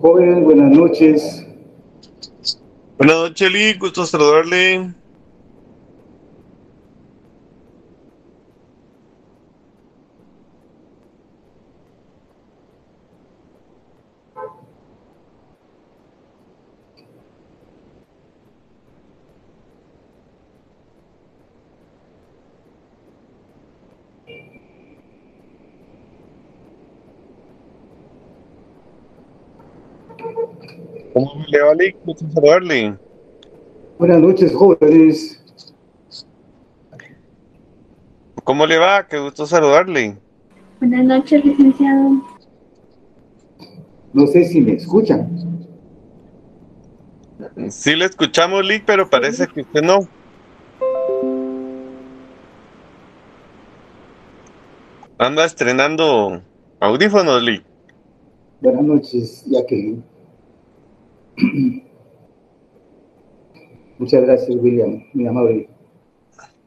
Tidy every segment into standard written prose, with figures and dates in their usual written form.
Jóvenes, buenas noches. Buenas noches, Lee, gusto saludarle. ¿Cómo le va, Lee? Gusto saludarle. Buenas noches, jóvenes. ¿Cómo le va? Qué gusto saludarle. Buenas noches, licenciado. No sé si me escuchan. Sí le escuchamos, Lee, pero parece que usted no. Anda estrenando audífonos, Lee. Buenas noches, Jacqueline. Muchas gracias, William, mi amable.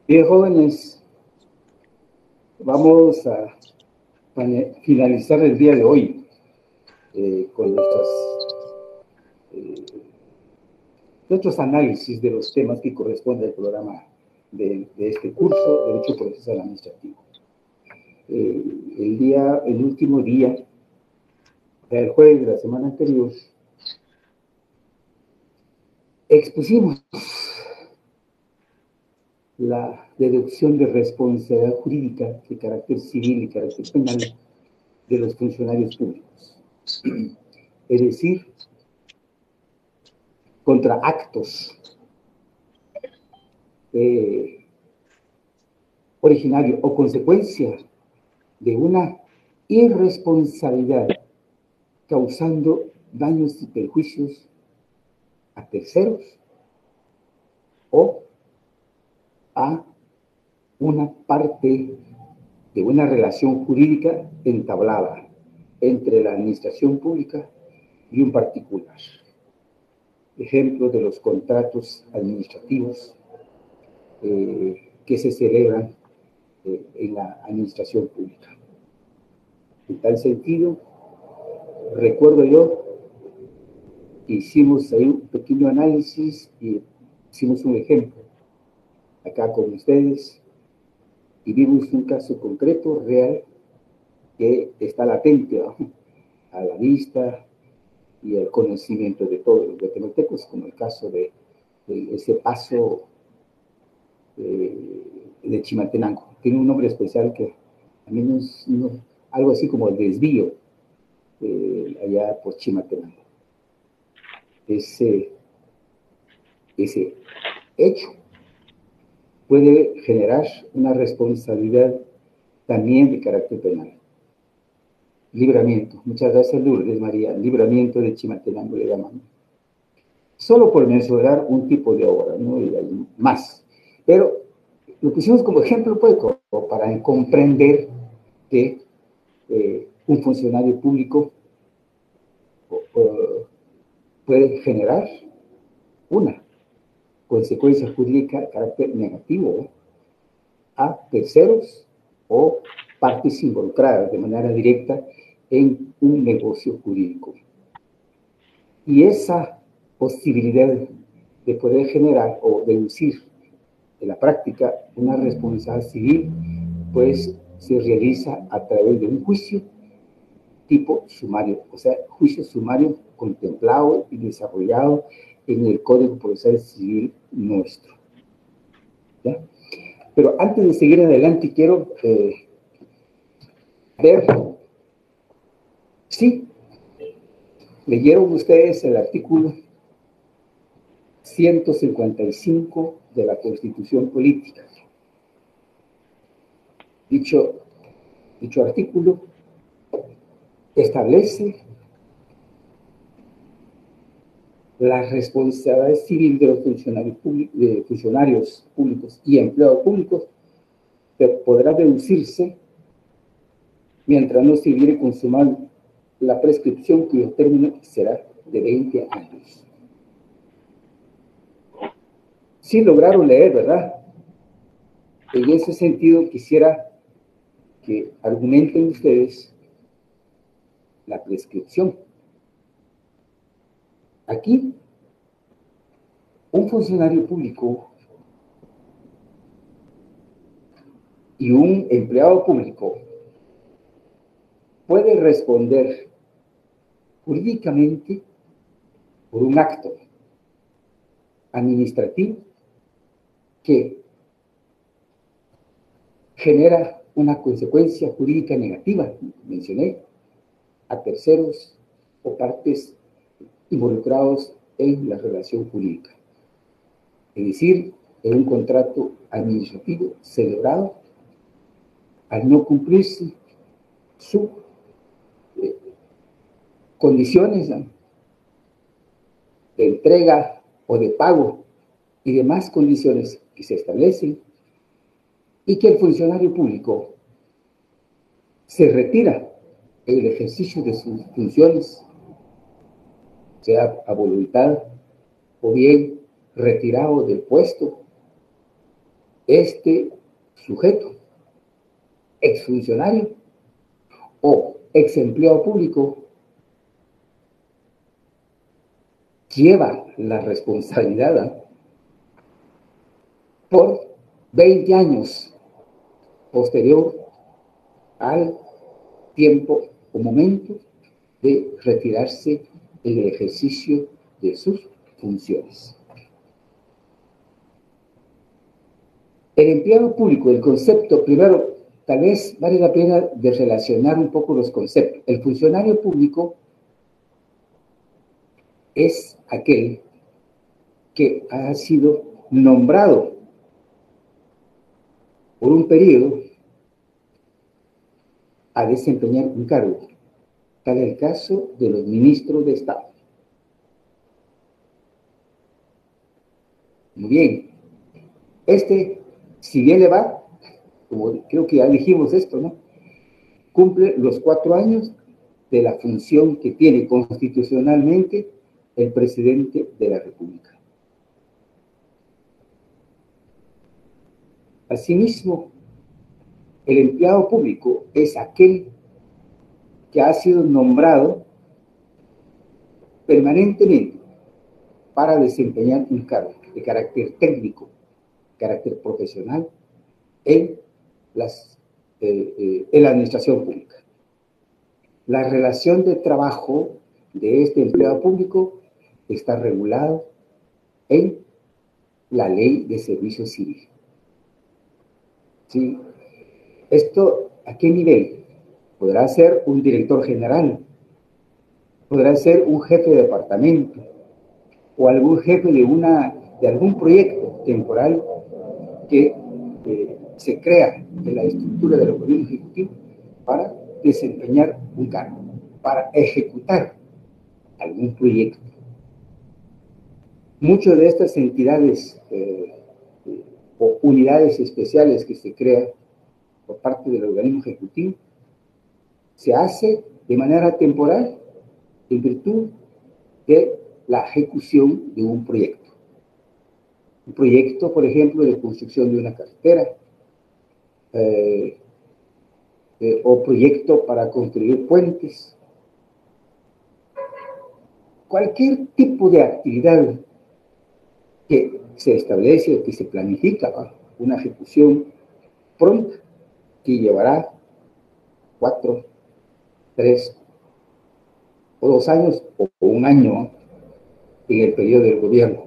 Bien, jóvenes, vamos a finalizar el día de hoy con nuestros análisis de los temas que corresponden al programa de este curso, Derecho Procesal Administrativo. El último día, el jueves de la semana anterior, expusimos la deducción de responsabilidad jurídica de carácter civil y carácter penal de los funcionarios públicos. Es decir, contra actos originario o consecuencia de una irresponsabilidad causando daños y perjuicios a terceros o a una parte de una relación jurídica entablada entre la administración pública y un particular. Ejemplo de los contratos administrativos que se celebran en la administración pública. En tal sentido, recuerdo yo que hicimos ahí un pequeño análisis y hicimos un ejemplo acá con ustedes y vimos un caso concreto, real, que está latente, ¿no?, a la vista y al conocimiento de todos los guatemaltecos, como el caso de ese paso de Chimaltenango. Tiene un nombre especial que a mí algo así como el desvío allá por Chimaltenango. Ese hecho puede generar una responsabilidad también de carácter penal. Libramiento. Muchas gracias, Lourdes María. Libramiento de Chimaltenango le llaman. Solo por mencionar un tipo de obra, ¿no? Y hay más. Pero lo pusimos como ejemplo, pues, para comprender que un funcionario público puede generar una consecuencia jurídica de carácter negativo a terceros o partes involucradas de manera directa en un negocio jurídico. Y esa posibilidad de poder generar o deducir de la práctica una responsabilidad civil, pues se realiza a través de un juicio tipo sumario, o sea, juicio sumario contemplado y desarrollado en el Código Procesal Civil nuestro. ¿Ya? Pero antes de seguir adelante, quiero ver si leyeron ustedes el artículo 155 de la Constitución Política. Dicho artículo establece la responsabilidad civil de los funcionarios públicos y empleados públicos, que podrá deducirse mientras no se hubiere consumado la prescripción, cuyo término será de 20 años. Sí lograron leer, ¿verdad? En ese sentido, quisiera que argumenten ustedes la prescripción. Aquí, un funcionario público y un empleado público puede responder jurídicamente por un acto administrativo que genera una consecuencia jurídica negativa, mencioné, a terceros o partes involucrados en la relación jurídica. Es decir, en un contrato administrativo celebrado, al no cumplirse sus condiciones, ¿no?, de entrega o de pago y demás condiciones que se establecen, y que el funcionario público se retira en el ejercicio de sus funciones, sea a voluntad o bien retirado del puesto, este sujeto, exfuncionario o ex empleado público, lleva la responsabilidad por 20 años posterior al tiempo o momento de retirarse en el ejercicio de sus funciones. El empleado público, el concepto, primero, tal vez vale la pena de relacionar un poco los conceptos. El funcionario público es aquel que ha sido nombrado por un periodo a desempeñar un cargo. Tal es el caso de los ministros de Estado. Muy bien. Si bien le va, como creo que ya dijimos esto, ¿no?, cumple los 4 años de la función que tiene constitucionalmente el presidente de la República. Asimismo, el empleado público es aquel que ha sido nombrado permanentemente para desempeñar un cargo de carácter técnico, carácter profesional en la administración pública. La relación de trabajo de este empleado público está regulado en la Ley de Servicio Civil. ¿Sí? ¿Esto a qué nivel? Podrá ser un director general, podrá ser un jefe de departamento o algún jefe de algún proyecto temporal que se crea en la estructura del organismo ejecutivo para desempeñar un cargo, para ejecutar algún proyecto. Muchas de estas entidades o unidades especiales que se crean por parte del organismo ejecutivo se hace de manera temporal en virtud de la ejecución de un proyecto. Un proyecto, por ejemplo, de construcción de una carretera, o proyecto para construir puentes. Cualquier tipo de actividad que se establece o que se planifica para una ejecución pronta que llevará 4, 3 o 2 años o 1 año en el periodo del gobierno,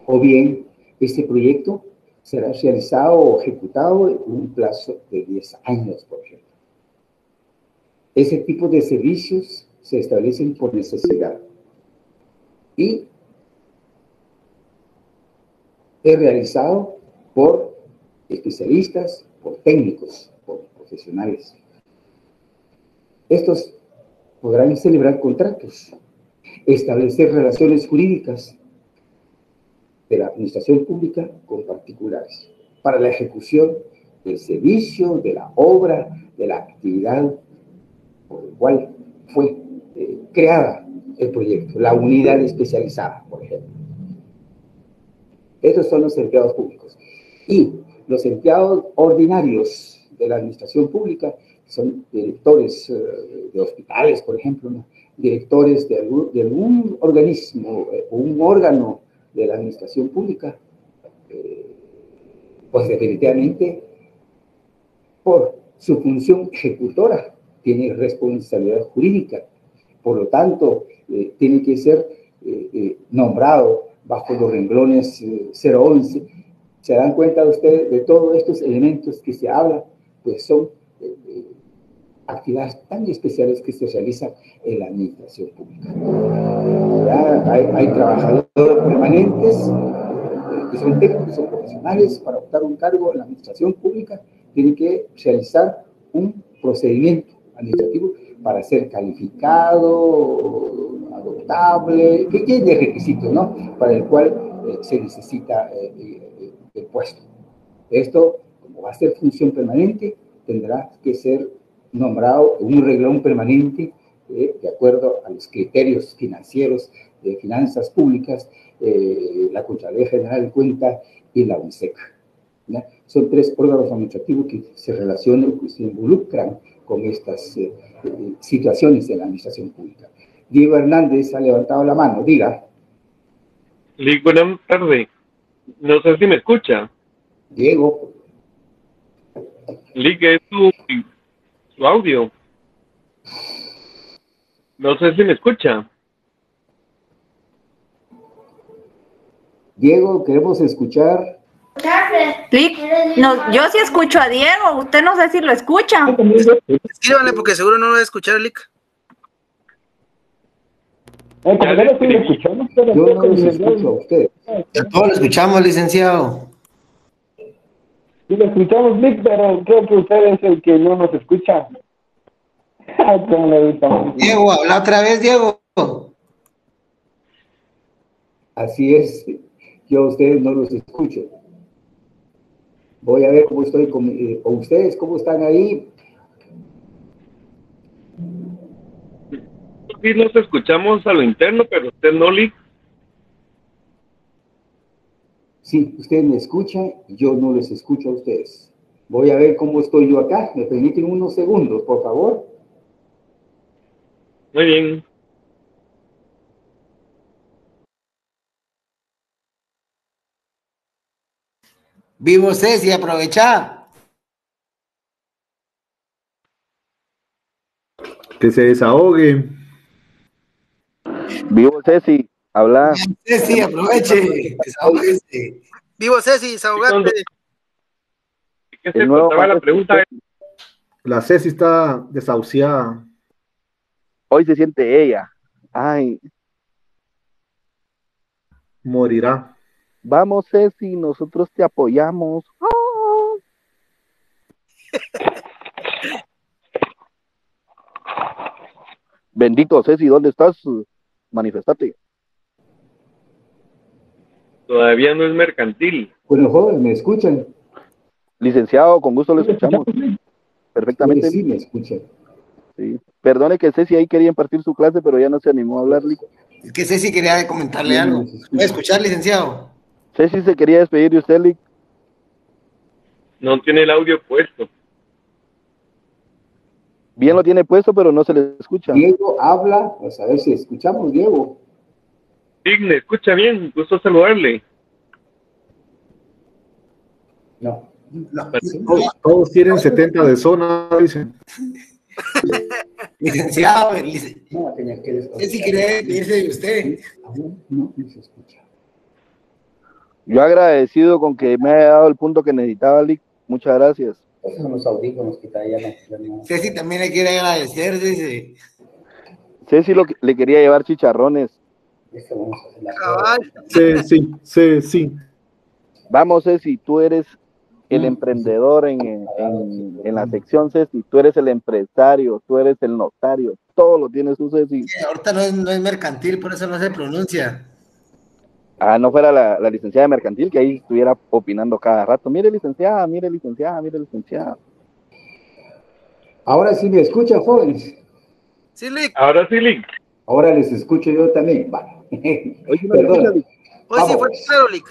o bien este proyecto será realizado o ejecutado en un plazo de 10 años, por ejemplo. Ese tipo de servicios se establecen por necesidad y es realizado por especialistas, por técnicos, por profesionales. Estos podrán celebrar contratos, establecer relaciones jurídicas de la administración pública con particulares para la ejecución del servicio, de la obra, de la actividad por el cual fue creada el proyecto, la unidad especializada, por ejemplo. Estos son los empleados públicos. Y los empleados ordinarios de la administración pública son directores de hospitales, por ejemplo, ¿no? Directores de algún organismo o un órgano de la administración pública, pues definitivamente por su función ejecutora tiene responsabilidad jurídica. Por lo tanto, tiene que ser nombrado bajo los renglones 011. ¿Se dan cuenta ustedes de todos estos elementos que se hablan? Pues son actividades tan especiales que se realizan en la administración pública. Ya hay trabajadores permanentes que son técnicos o profesionales para optar un cargo en la administración pública, tienen que realizar un procedimiento administrativo para ser calificado, adoptable, que tiene requisitos, ¿no? Para el cual se necesita el puesto. Esto, como va a ser función permanente, tendrá que ser nombrado en un renglón permanente de acuerdo a los criterios financieros de finanzas públicas, la Contraloría General de Cuentas y la UNSEC. ¿Ya? Son tres órganos administrativos que se relacionan, que se involucran con estas situaciones en la administración pública. Diego Hernández ha levantado la mano, diga. Lick, buenas tardes. No sé si me escucha. Diego. Lick, es su audio. No sé si me escucha. Diego, queremos escuchar. Lick, no, yo sí escucho a Diego, usted no sé si lo escucha. Escríbanle porque seguro no lo va a escuchar, Lick. Yo no los escucho a ustedes. Ya todos lo escuchamos, licenciado. Sí, lo escuchamos, Lick, pero creo que usted es el que no nos escucha. Diego, habla otra vez, Diego. Así es, yo a ustedes no los escucho. Voy a ver cómo estoy con ustedes, cómo están ahí. Sí, nos escuchamos a lo interno, pero usted no, Lick. Sí, ustedes me escuchan, yo no les escucho a ustedes. Voy a ver cómo estoy yo acá. ¿Me permiten unos segundos, por favor? Muy bien. Vivo Ceci, aprovecha. Que se desahogue. Vivo Ceci, habla. Ceci, aproveche. Desahógese. Vivo Ceci, desahogate. ¿Qué se pasaba la pregunta? La Ceci está desahuciada. Hoy se siente ella. Ay. Morirá. Vamos, Ceci, nosotros te apoyamos. Bendito Ceci, ¿dónde estás? Manifestate. Todavía no es mercantil. Bueno, jóvenes, ¿me escuchan? Licenciado, con gusto lo escuchamos. Perfectamente. Sí, me escuchan. Sí. Perdone que Ceci ahí quería impartir su clase, pero ya no se animó a hablar. Es que Ceci quería comentarle algo. ¿Puede escuchar, licenciado? Ceci se quería despedir de usted, Lick. No tiene el audio puesto. Bien lo tiene puesto, pero no se le escucha. Diego habla, pues a ver si escuchamos, Diego. Sí, me escucha bien, gusto saludarle. No. Todos tienen 70 de zona, dicen. Licenciado, No, tenía que Ceci quería despedirse de usted. Aún no se escucha. Yo agradecido con que me haya dado el punto que necesitaba, Lick. Muchas gracias. Esos son los audífonos que traía. No. Ceci también le quiere agradecer, dice. Ceci le quería llevar chicharrones. Sí. Vamos, Ceci, tú eres el emprendedor en la sección, Ceci. Tú eres el empresario, tú eres el notario. Todo lo tienes tú, Ceci. Sí, ahorita no es mercantil, por eso no se pronuncia. Ah, no fuera la licenciada de mercantil que ahí estuviera opinando cada rato. Mire, licenciada, mire, licenciada, mire, licenciada. Ahora sí me escuchan, jóvenes. Sí, Lick. Ahora sí, Lick. Ahora les escucho yo también. Vale. Oye, una Perdón. pregunta, Lick. Hoy sí fue claro, Lick.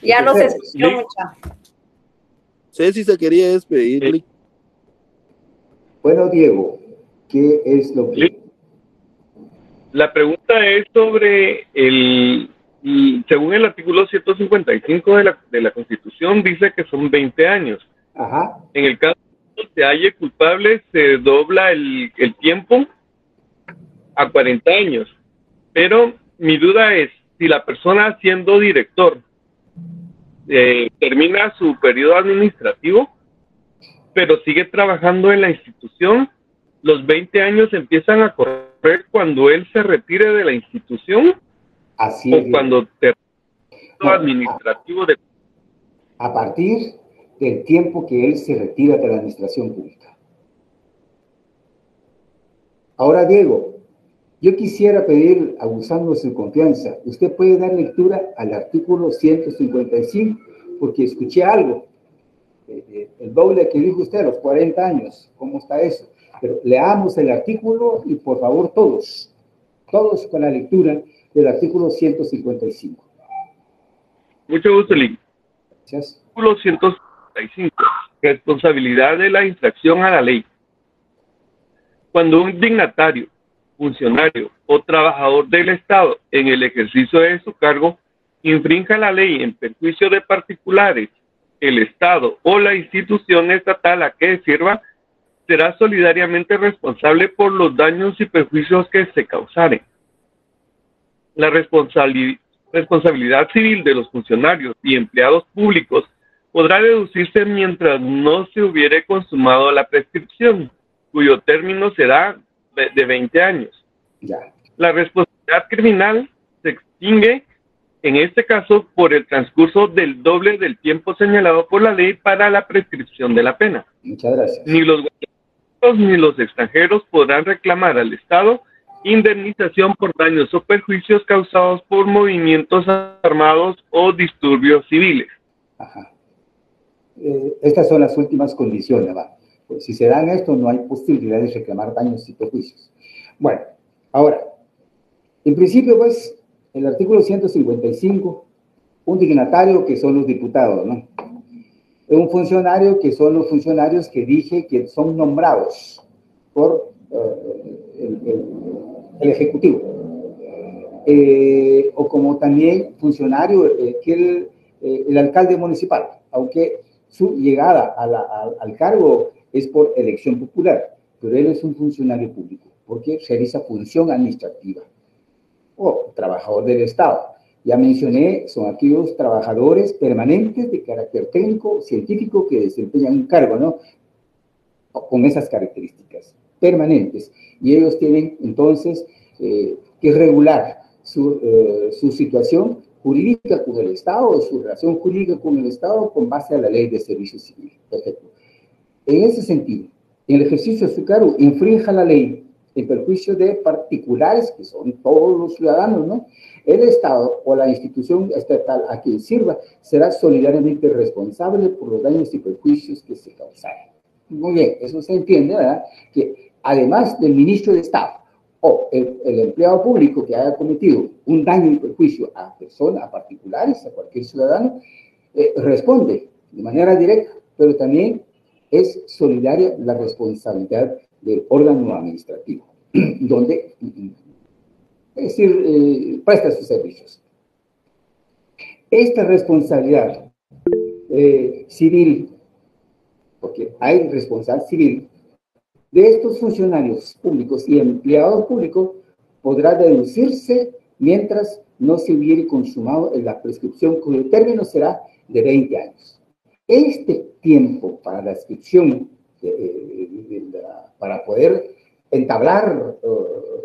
Ya los escucho Lick. mucho. Ceci se quería despedir, Sí. Lick. Bueno, Diego, ¿qué es lo que... La pregunta es sobre según el artículo 155 de la Constitución, dice que son 20 años. Ajá. En el caso de que se halle culpable, se dobla el tiempo a 40 años. Pero mi duda es, si la persona siendo director termina su periodo administrativo, pero sigue trabajando en la institución, los 20 años empiezan a correr cuando él se retire de la institución Así o es. cuando termine el No, administrativo de... a partir del tiempo que él se retira de la administración pública. Ahora, Diego, yo quisiera pedir, abusando de su confianza, usted puede dar lectura al artículo 155, porque escuché algo, el doble que dijo usted a los 40 años, ¿cómo está eso? Pero leamos el artículo y por favor todos con la lectura del artículo 155. Mucho gusto, Lick. Gracias. Artículo 155. Responsabilidad de la infracción a la ley. Cuando un dignatario, funcionario o trabajador del Estado en el ejercicio de su cargo infrinja la ley en perjuicio de particulares, el Estado o la institución estatal a que sirva, será solidariamente responsable por los daños y perjuicios que se causaren. La responsabilidad civil de los funcionarios y empleados públicos podrá deducirse mientras no se hubiere consumado la prescripción, cuyo término será de 20 años. Ya. La responsabilidad criminal se extingue, en este caso, por el transcurso del doble del tiempo señalado por la ley para la prescripción de la pena. Muchas gracias. Ni los ni los extranjeros podrán reclamar al Estado indemnización por daños o perjuicios causados por movimientos armados o disturbios civiles. Ajá. Estas son las últimas condiciones, ¿va? Pues si se dan esto, no hay posibilidad de reclamar daños y perjuicios. Bueno, ahora, en principio, pues, el artículo 155, un dignatario que son los diputados, ¿no? Un funcionario que son los funcionarios que dije que son nombrados por el Ejecutivo. O como también funcionario que el alcalde municipal, aunque su llegada al cargo es por elección popular, pero él es un funcionario público porque realiza función administrativa. O trabajador del Estado. Ya mencioné, son aquellos trabajadores permanentes de carácter técnico, científico, que desempeñan un cargo, ¿no? Con esas características, permanentes. Y ellos tienen, entonces, que regular su situación jurídica con el Estado, o su relación jurídica con el Estado, con base a la ley de servicio civil. Perfecto. En ese sentido, en el ejercicio de su cargo, infrinja la ley en perjuicio de particulares, que son todos los ciudadanos, ¿no? El Estado o la institución estatal a quien sirva será solidariamente responsable por los daños y perjuicios que se causaren. Muy bien, eso se entiende, ¿verdad? Que además del ministro de Estado o el empleado público que haya cometido un daño y perjuicio a personas, a particulares, a cualquier ciudadano, responde de manera directa, pero también es solidaria la responsabilidad del órgano administrativo, donde, es decir, presta sus servicios. Esta responsabilidad civil, porque hay responsabilidad civil, de estos funcionarios públicos y empleados públicos podrá deducirse mientras no se hubiere consumado la prescripción, cuyo término será de 20 años. Este tiempo para la inscripción para poder entablar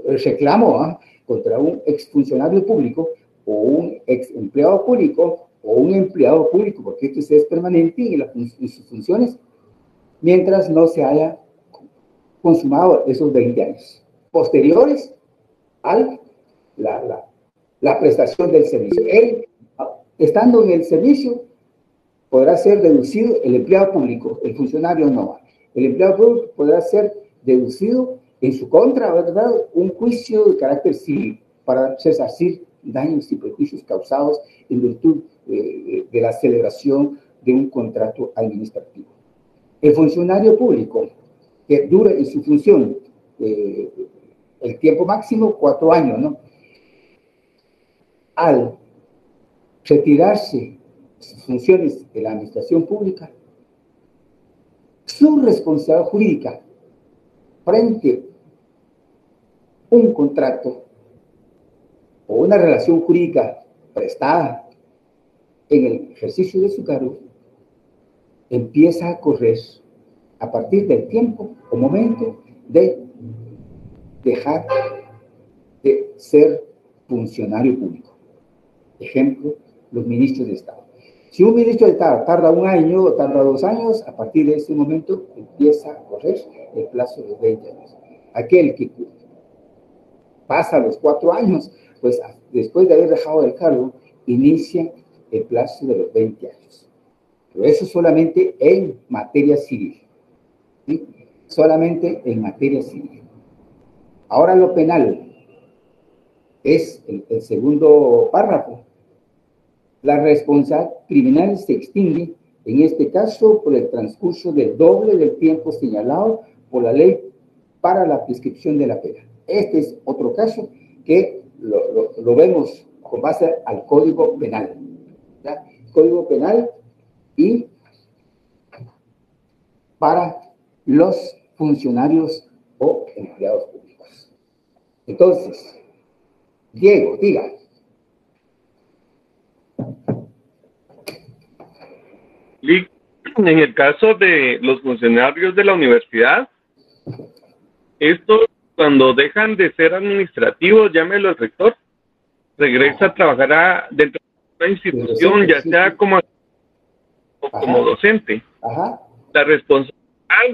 el reclamo contra un exfuncionario público o un ex empleado público o un empleado público, porque esto es permanente en sus funciones, mientras no se haya consumado esos 20 años posteriores a la prestación del servicio. Él, estando en el servicio, podrá ser deducido el empleado público, el funcionario no. El empleado público podrá ser deducido en su contra, ¿verdad?, un juicio de carácter civil para resarcir daños y perjuicios causados en virtud de la celebración de un contrato administrativo. El funcionario público que dura en su función el tiempo máximo, 4 años, ¿no? Al retirarse sus funciones de la administración pública, su responsabilidad jurídica frente a un contrato o una relación jurídica prestada en el ejercicio de su cargo empieza a correr a partir del tiempo o momento de dejar de ser funcionario público. Ejemplo, los ministros de Estado. Si un ministro de Estado tarda 1 año o tarda 2 años, a partir de ese momento empieza a correr el plazo de 20 años. Aquel que pasa los 4 años, pues después de haber dejado el cargo, inicia el plazo de los 20 años. Pero eso solamente en materia civil, ¿sí? Solamente en materia civil. Ahora lo penal es el segundo párrafo. La responsabilidad criminal se extingue, en este caso, por el transcurso del doble del tiempo señalado por la ley para la prescripción de la pena. Este es otro caso que lo vemos con base al Código Penal. ¿Ya? Código Penal y para los funcionarios o empleados públicos. Entonces, Diego, diga. En el caso de los funcionarios de la universidad, estos cuando dejan de ser administrativos, llámelo el rector, regresa a trabajar dentro de una institución, ya sea como docente. La responsabilidad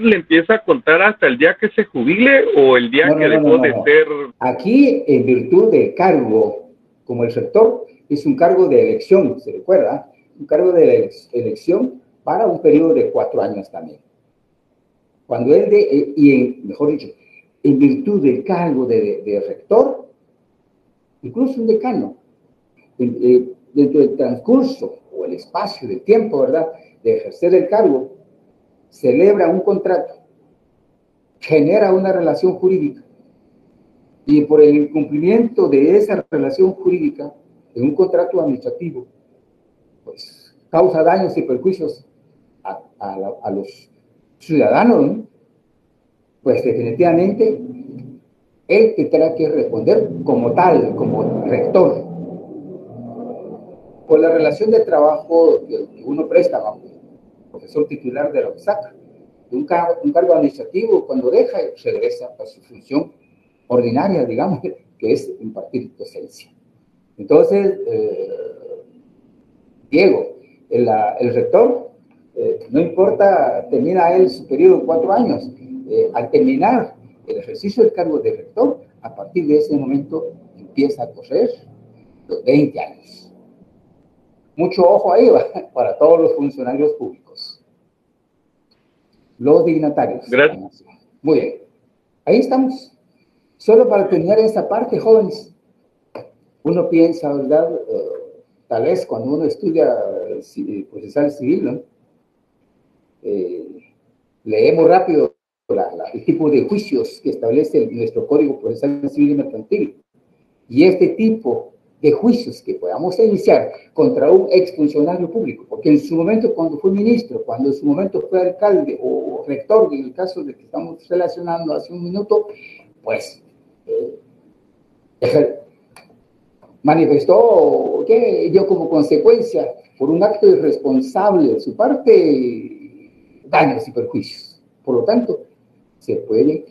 le empieza a contar hasta el día que se jubile o el día que dejó de ser. Aquí, en virtud del cargo, como el rector, es un cargo de elección, ¿se recuerda? Un cargo de elección para un periodo de 4 años también. Cuando él, mejor dicho, en virtud del cargo de rector, incluso un decano, dentro del transcurso o el espacio del tiempo, ¿verdad?, de ejercer el cargo, celebra un contrato, genera una relación jurídica, y por el incumplimiento de esa relación jurídica en un contrato administrativo, pues causa daños y perjuicios a los ciudadanos, ¿no? Pues definitivamente él tendrá que responder como tal, como rector, por la relación de trabajo que uno presta bajo profesor titular de la USAC, un cargo administrativo. Cuando deja, regresa a su función ordinaria, digamos, que es impartir docencia. Entonces, Diego, el rector, no importa, termina él su periodo de 4 años, al terminar el ejercicio del cargo de rector, a partir de ese momento empieza a correr los 20 años. Mucho ojo ahí para todos los funcionarios públicos. Los dignatarios. Gracias. Muy bien. Ahí estamos. Solo para terminar esta parte, jóvenes, uno piensa, ¿verdad? Tal vez cuando uno estudia procesal civil, ¿no? Leemos rápido el tipo de juicios que establece nuestro Código Procesal Civil y Mercantil. Y este tipo de juicios que podamos iniciar contra un exfuncionario público, porque en su momento cuando fue ministro, cuando en su momento fue alcalde o rector, en el caso de que estamos relacionando hace un minuto, pues manifestó que dio como consecuencia, por un acto irresponsable de su parte, daños y perjuicios. Por lo tanto, se puede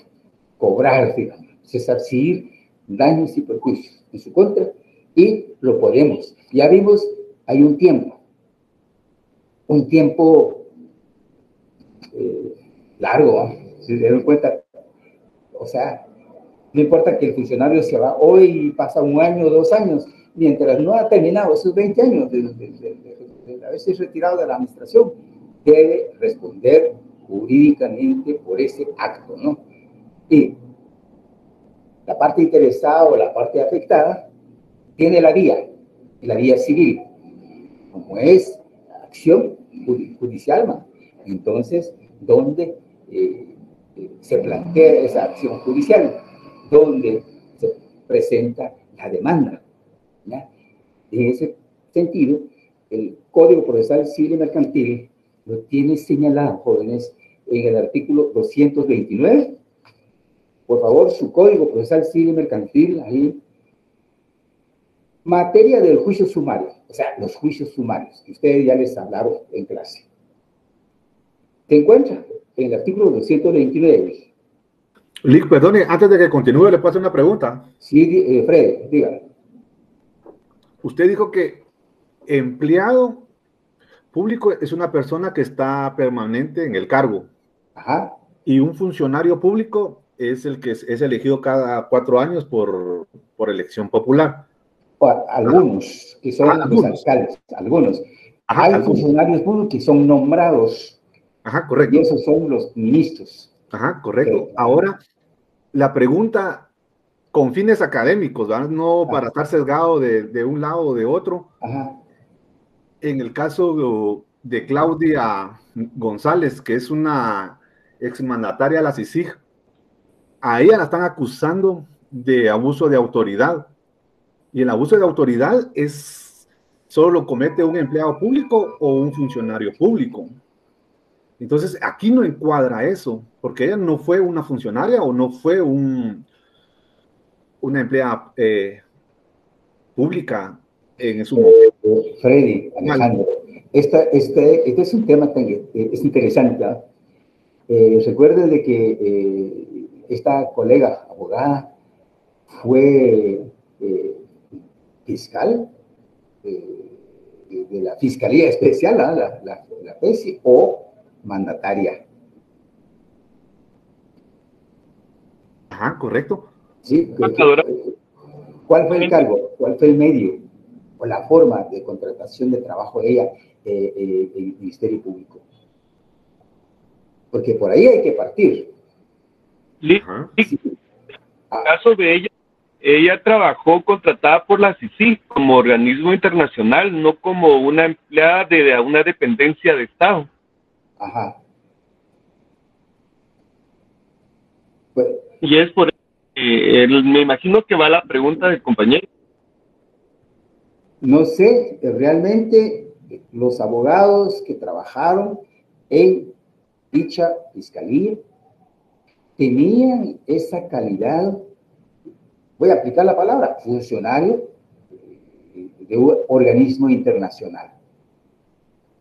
cobrar, digamos, resarcir daños y perjuicios en su contra, y lo podemos. Ya vimos, hay un tiempo largo, ¿eh? Si se dieron cuenta, o sea, no importa que el funcionario se va hoy, pasa 1 año o 2 años, mientras no ha terminado esos 20 años de haberse retirado de la administración, debe responder jurídicamente por ese acto, ¿no? Y la parte interesada o la parte afectada tiene la vía civil. Como es acción judicial, ¿no? Entonces, ¿dónde se plantea esa acción judicial? ¿Dónde se presenta la demanda? ¿Ya? En ese sentido, el Código Procesal Civil y Mercantil lo tiene señalado, jóvenes, en el artículo 229. Por favor, su Código Procesal Civil y Mercantil, ahí. Materia del juicio sumario, o sea, los juicios sumarios, que ustedes ya les hablaron en clase. Se encuentra en el artículo 229. Lick, perdone, antes de que continúe, le puedo hacer una pregunta. Sí, Fred, dígame. Usted dijo que empleado público es una persona que está permanente en el cargo. Ajá. Y un funcionario público es el que es elegido cada 4 años por elección popular. Algunos, que son los alcaldes, algunos. Hay funcionarios públicos que son nombrados. Ajá, correcto. Y esos son los ministros. Ajá, correcto. Ahora, la pregunta con fines académicos, ¿verdad? No para estar sesgado de un lado o de otro. Ajá. En el caso de Claudia González, que es una exmandataria de la CICIG, a ella la están acusando de abuso de autoridad. Y el abuso de autoridad solo lo comete un empleado público o un funcionario público. Entonces, aquí no encuadra eso, porque ella no fue una funcionaria o no fue una empleada pública en su momento. Freddy, Alejandro, este es un tema es interesante. Recuerden de que esta colega abogada fue fiscal de la Fiscalía Especial, la PESI, o mandataria. Ajá, correcto. Sí, ¿cuál fue el cargo? ¿Cuál fue el medio o la forma de contratación de trabajo de ella en el Ministerio Público? Porque por ahí hay que partir. Sí. En el caso de ella trabajó contratada por la CICIG como organismo internacional, no como una empleada de una dependencia de Estado. Ajá. Y es por eso que me imagino que va la pregunta del compañero. No sé, realmente los abogados que trabajaron en dicha fiscalía tenían esa calidad, voy a aplicar la palabra, funcionario de un organismo internacional.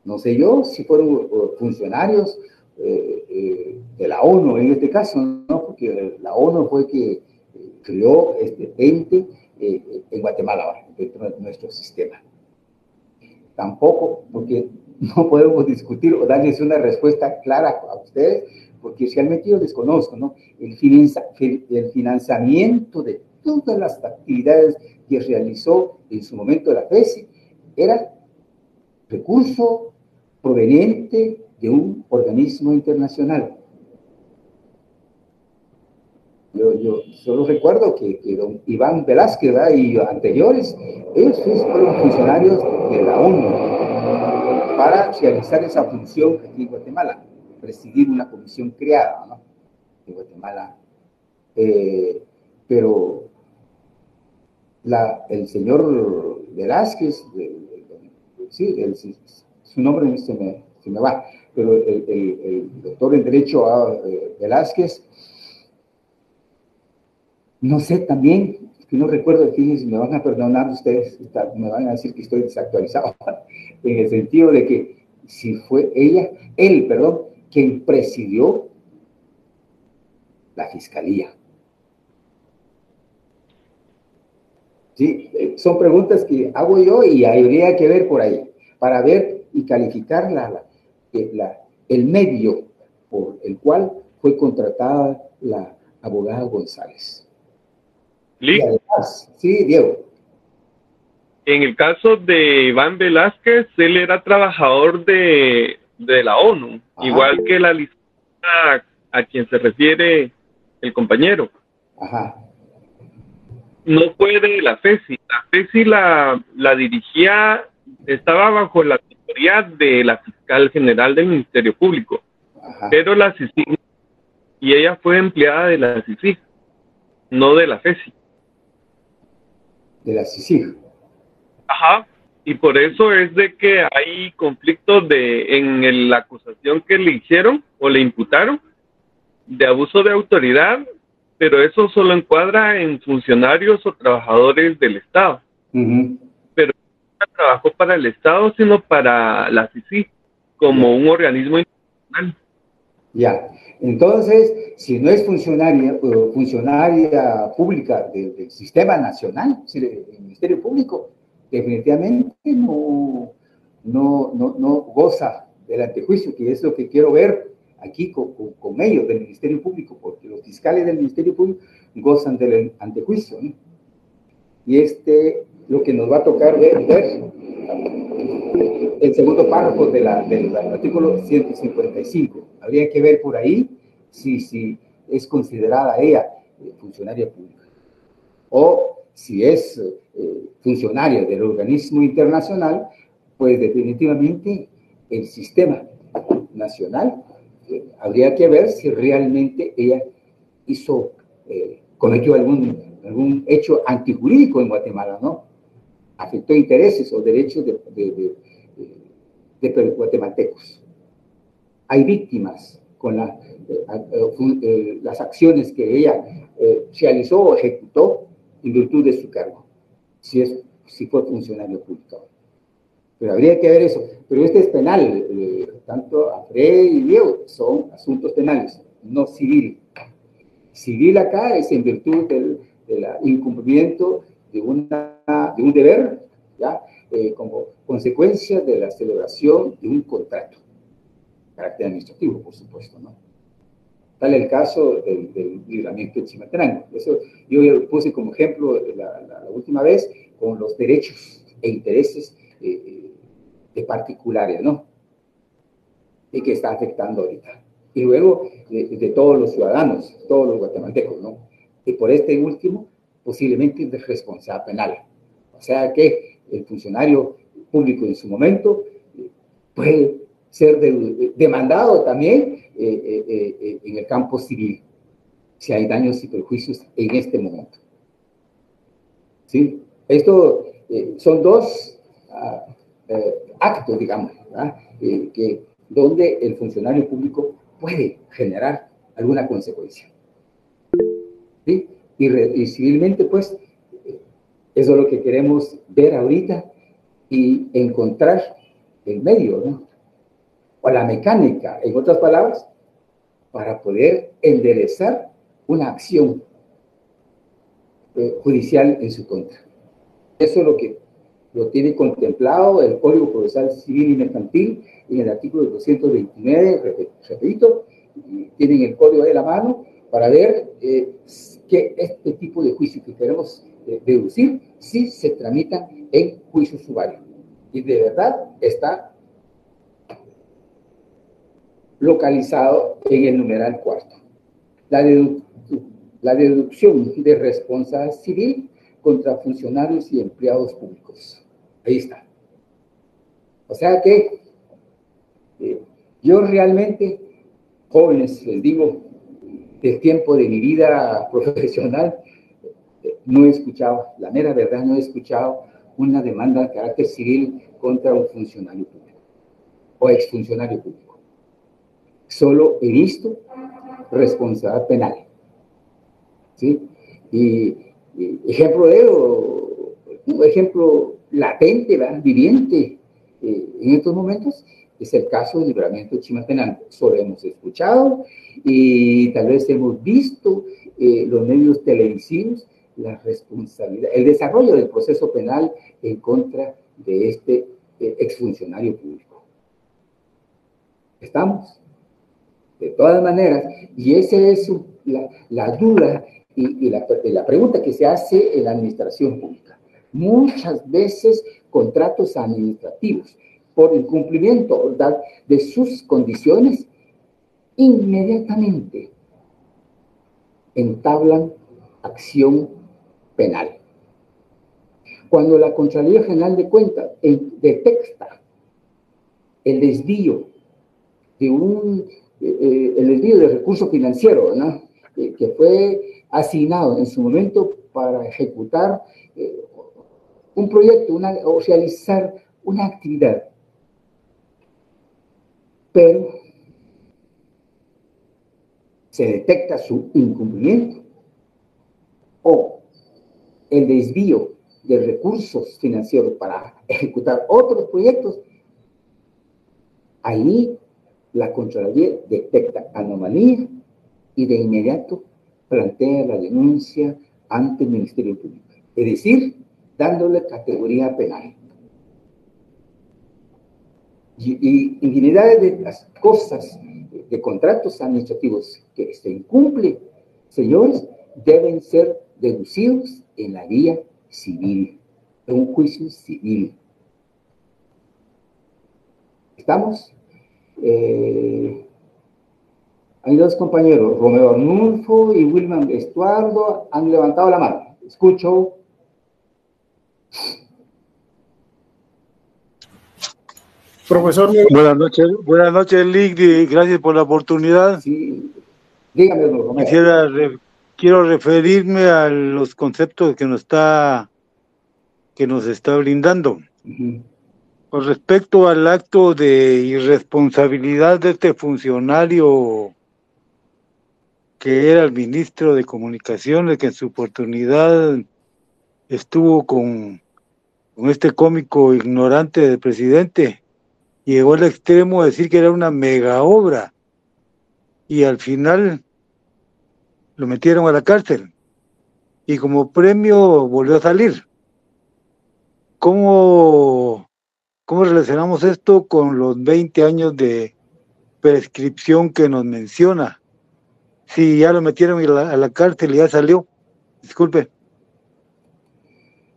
No sé yo si fueron funcionarios de la ONU en este caso, ¿no? Porque la ONU fue que creó este ente en Guatemala ahora, dentro de nuestro sistema. Tampoco, porque no podemos discutir o darles una respuesta clara a ustedes, porque realmente yo desconozco, ¿no? El financiamiento de todas las actividades que realizó en su momento la PESI era recurso proveniente de un organismo internacional. Yo solo recuerdo que don Iván Velázquez, ¿verdad? Y anteriores, ellos fueron funcionarios de la ONU para realizar esa función aquí en Guatemala, presidir una comisión creada, ¿no? En Guatemala. Pero el señor Velázquez, su nombre se me va, pero el doctor en Derecho Velázquez, no sé también, que no recuerdo, fíjense, me van a perdonar ustedes, me van a decir que estoy desactualizado, en el sentido de que si fue él, quien presidió la fiscalía. Sí, son preguntas que hago yo y habría que ver por ahí, para ver y calificar el medio por el cual fue contratada la abogada González. Y además, sí, Diego. En el caso de Iván Velázquez, él era trabajador de la ONU, igual que la licenciada a quien se refiere el compañero. Ajá. no fue de la FESI. La FESI la dirigía, estaba bajo la tutoría de la fiscal general del Ministerio Público. Ajá. Pero la CICIG, y ella fue empleada de la CICIG, no de la FESI. De la CICIG. Ajá. Y por eso es de que hay conflictos en la acusación que le hicieron o le imputaron de abuso de autoridad, pero eso solo encuadra en funcionarios o trabajadores del Estado. Pero no trabajó para el Estado, sino para la CICIG, como un organismo internacional. Ya, entonces, si no es funcionaria pública del sistema nacional, del Ministerio Público, definitivamente no goza del antejuicio, que es lo que quiero ver aquí con ellos, del Ministerio Público, porque los fiscales del Ministerio Público gozan del antejuicio, ¿no? Y lo que nos va a tocar ver el segundo párrafo del artículo 155. Habría que ver por ahí si es considerada ella funcionaria pública o si es funcionaria del organismo internacional, pues definitivamente el sistema nacional habría que ver si realmente ella cometió algún hecho antijurídico en Guatemala, ¿no? Afectó intereses o derechos de guatemaltecos. Hay víctimas con las acciones que ella realizó o ejecutó en virtud de su cargo, si fue funcionario público. Pero habría que ver eso. Pero este es penal, tanto a Fred y Diego son asuntos penales, no civil. Civil acá es en virtud del incumplimiento de un deber, ¿ya? Como consecuencia de la celebración de un contrato, carácter administrativo, por supuesto, ¿no? Tal el caso del libramiento de Chimaltenango. Eso yo lo puse como ejemplo la última vez con los derechos e intereses de particulares, ¿no? Y que está afectando ahorita. Y luego de todos los ciudadanos, todos los guatemaltecos, ¿no? Y por este último, posiblemente de responsabilidad penal. O sea que el funcionario público en su momento puede ser demandado también en el campo civil, si hay daños y perjuicios en este momento. ¿Sí? Esto son dos actos, digamos, donde el funcionario público puede generar alguna consecuencia. ¿Sí? Y civilmente, pues, eso es lo que queremos ver ahorita y encontrar el medio, ¿no? O la mecánica, en otras palabras, para poder enderezar una acción judicial en su contra. Eso es lo que lo tiene contemplado el Código Procesal Civil y Mercantil en el artículo 229, repito, y tienen el código de la mano para ver que este tipo de juicios que queremos deducir sí se tramitan en juicio sumario. Y de verdad está localizado en el numeral cuarto. La deducción de responsabilidad civil contra funcionarios y empleados públicos. Ahí está. O sea que yo realmente, jóvenes, les digo, del tiempo de mi vida profesional, no he escuchado, la mera verdad, no he escuchado una demanda de carácter civil contra un funcionario público o exfuncionario público. Solo he visto responsabilidad penal. ¿Sí? Y ejemplo de ello, un ejemplo latente, ¿verdad? Viviente en estos momentos, es el caso del libramiento de Chimaltenango. Solo hemos escuchado y tal vez hemos visto los medios televisivos la responsabilidad, el desarrollo del proceso penal en contra de este exfuncionario público. ¿Estamos? De todas maneras, y esa es la duda y la pregunta que se hace en la administración pública. Muchas veces contratos administrativos por incumplimiento, ¿verdad?, de sus condiciones, inmediatamente entablan acción penal. Cuando la Contraloría General de Cuentas detecta el desvío el desvío de recursos financieros, ¿no? Que fue asignado en su momento para ejecutar un proyecto o realizar una actividad, pero se detecta su incumplimiento o el desvío de recursos financieros para ejecutar otros proyectos, ahí la Contraloría detecta anomalía y de inmediato plantea la denuncia ante el Ministerio Público, es decir, dándole categoría penal. Y infinidad de las cosas, de contratos administrativos que se incumplen, señores, deben ser deducidos en la vía civil, en un juicio civil. ¿Estamos? Hay dos compañeros, Romeo Arnulfo y Wilman Estuardo, han levantado la mano. Escucho. Profesor, buenas noches, Lick, gracias por la oportunidad. Sí, dígame, don Romeo. Quiero referirme a los conceptos que nos está brindando. Con respecto al acto de irresponsabilidad de este funcionario que era el ministro de Comunicaciones, que en su oportunidad estuvo con este cómico ignorante del presidente, llegó al extremo de decir que era una mega obra y al final lo metieron a la cárcel y como premio volvió a salir. ¿Cómo relacionamos esto con los 20 años de prescripción que nos menciona? Si ya lo metieron a la cárcel y ya salió. Disculpe.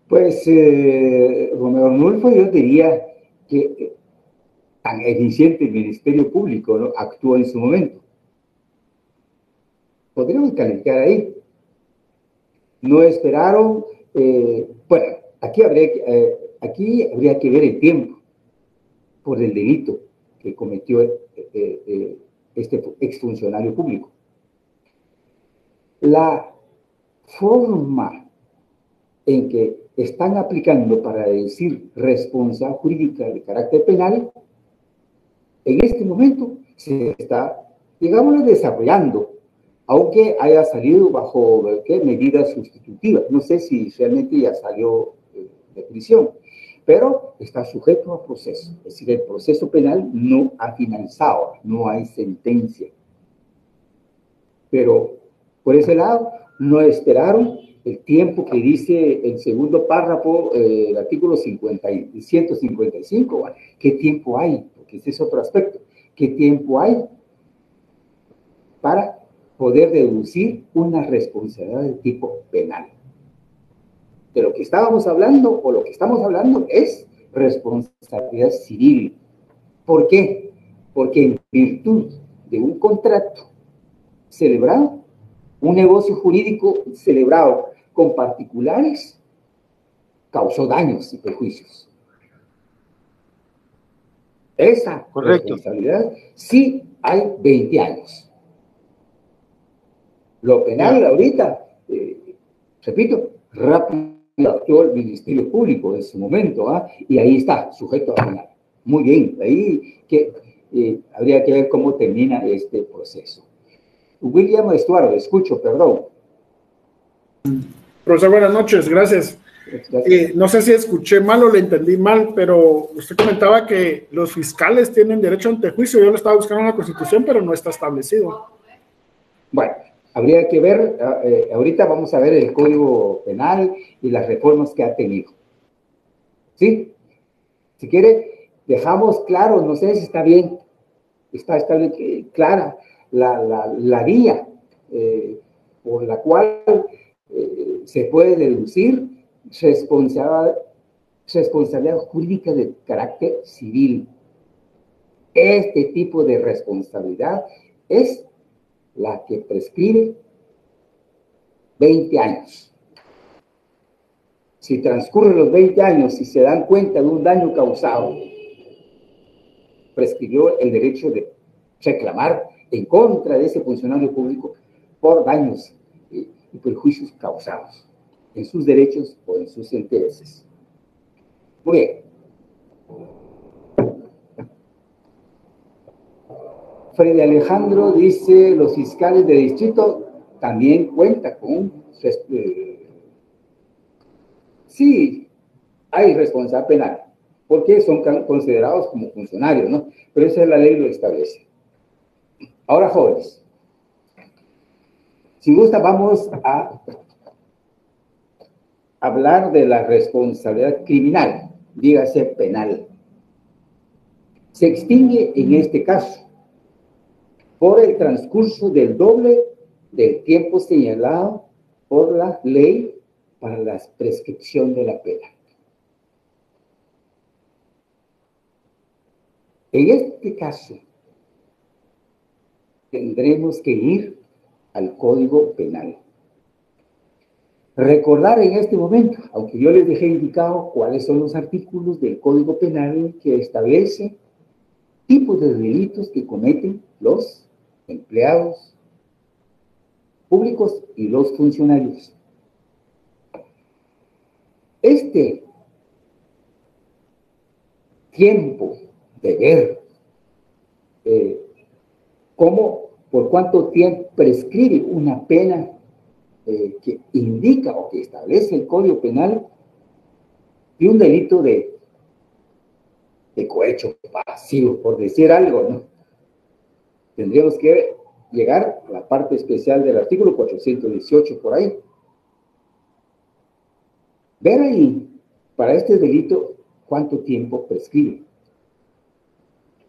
Pues, Romeo Arnulfo, yo diría que tan eficiente el Ministerio Público, ¿no?, actuó en su momento. Podríamos calificar ahí. No esperaron, bueno, aquí habría que ver el tiempo por el delito que cometió este exfuncionario público. La forma en que están aplicando para decir responsabilidad jurídica de carácter penal, en este momento se está, digámoslo, desarrollando, aunque haya salido bajo medidas sustitutivas. No sé si realmente ya salió de prisión, pero está sujeto a proceso. Es decir, el proceso penal no ha finalizado, no hay sentencia. Pero por ese lado, no esperaron el tiempo que dice el segundo párrafo del artículo 155. ¿Qué tiempo hay? Porque ese es otro aspecto. ¿Qué tiempo hay para poder deducir una responsabilidad de tipo penal? De lo que estábamos hablando, o lo que estamos hablando, es responsabilidad civil. ¿Por qué? Porque en virtud de un contrato celebrado, un negocio jurídico celebrado con particulares, causó daños y perjuicios. Esa responsabilidad sí hay 20 años. Lo penal ahorita, repito, rápido actuó el Ministerio Público en su momento, y ahí está, sujeto a penal. Muy bien, ahí habría que ver cómo termina este proceso. William Estuardo, escucho, perdón. Profesor, buenas noches, gracias. No sé si escuché mal o le entendí mal, pero usted comentaba que los fiscales tienen derecho ante juicio. Yo lo estaba buscando en la Constitución, pero no está establecido. Bueno, habría que ver, ahorita vamos a ver el Código Penal y las reformas que ha tenido. ¿Sí? Si quiere, dejamos claro, no sé si está bien, está clara la vía por la cual se puede deducir responsabilidad jurídica de carácter civil. Este tipo de responsabilidad es la que prescribe 20 años. Si transcurren los 20 años y se dan cuenta de un daño causado, prescribió el derecho de reclamar en contra de ese funcionario público por daños y perjuicios causados en sus derechos o en sus intereses. Muy bien. Freddy Alejandro dice, los fiscales de distrito también cuentan con... sí, hay responsabilidad penal, porque son considerados como funcionarios, ¿no? Pero esa es la ley, lo establece. Ahora, jóvenes, si gusta, vamos a hablar de la responsabilidad criminal, dígase penal. Se extingue en este caso por el transcurso del doble del tiempo señalado por la ley para la prescripción de la pena. En este caso, tendremos que ir al Código Penal. Recordar en este momento, aunque yo les dejé indicado cuáles son los artículos del Código Penal que establecen tipos de delitos que cometen los empleados públicos y los funcionarios. Este tiempo de ver por cuánto tiempo prescribe una pena que indica o que establece el Código Penal de un delito de cohecho pasivo, por decir algo, ¿no? Tendríamos que llegar a la parte especial del artículo 418 por ahí. Ver ahí, para este delito, cuánto tiempo prescribe.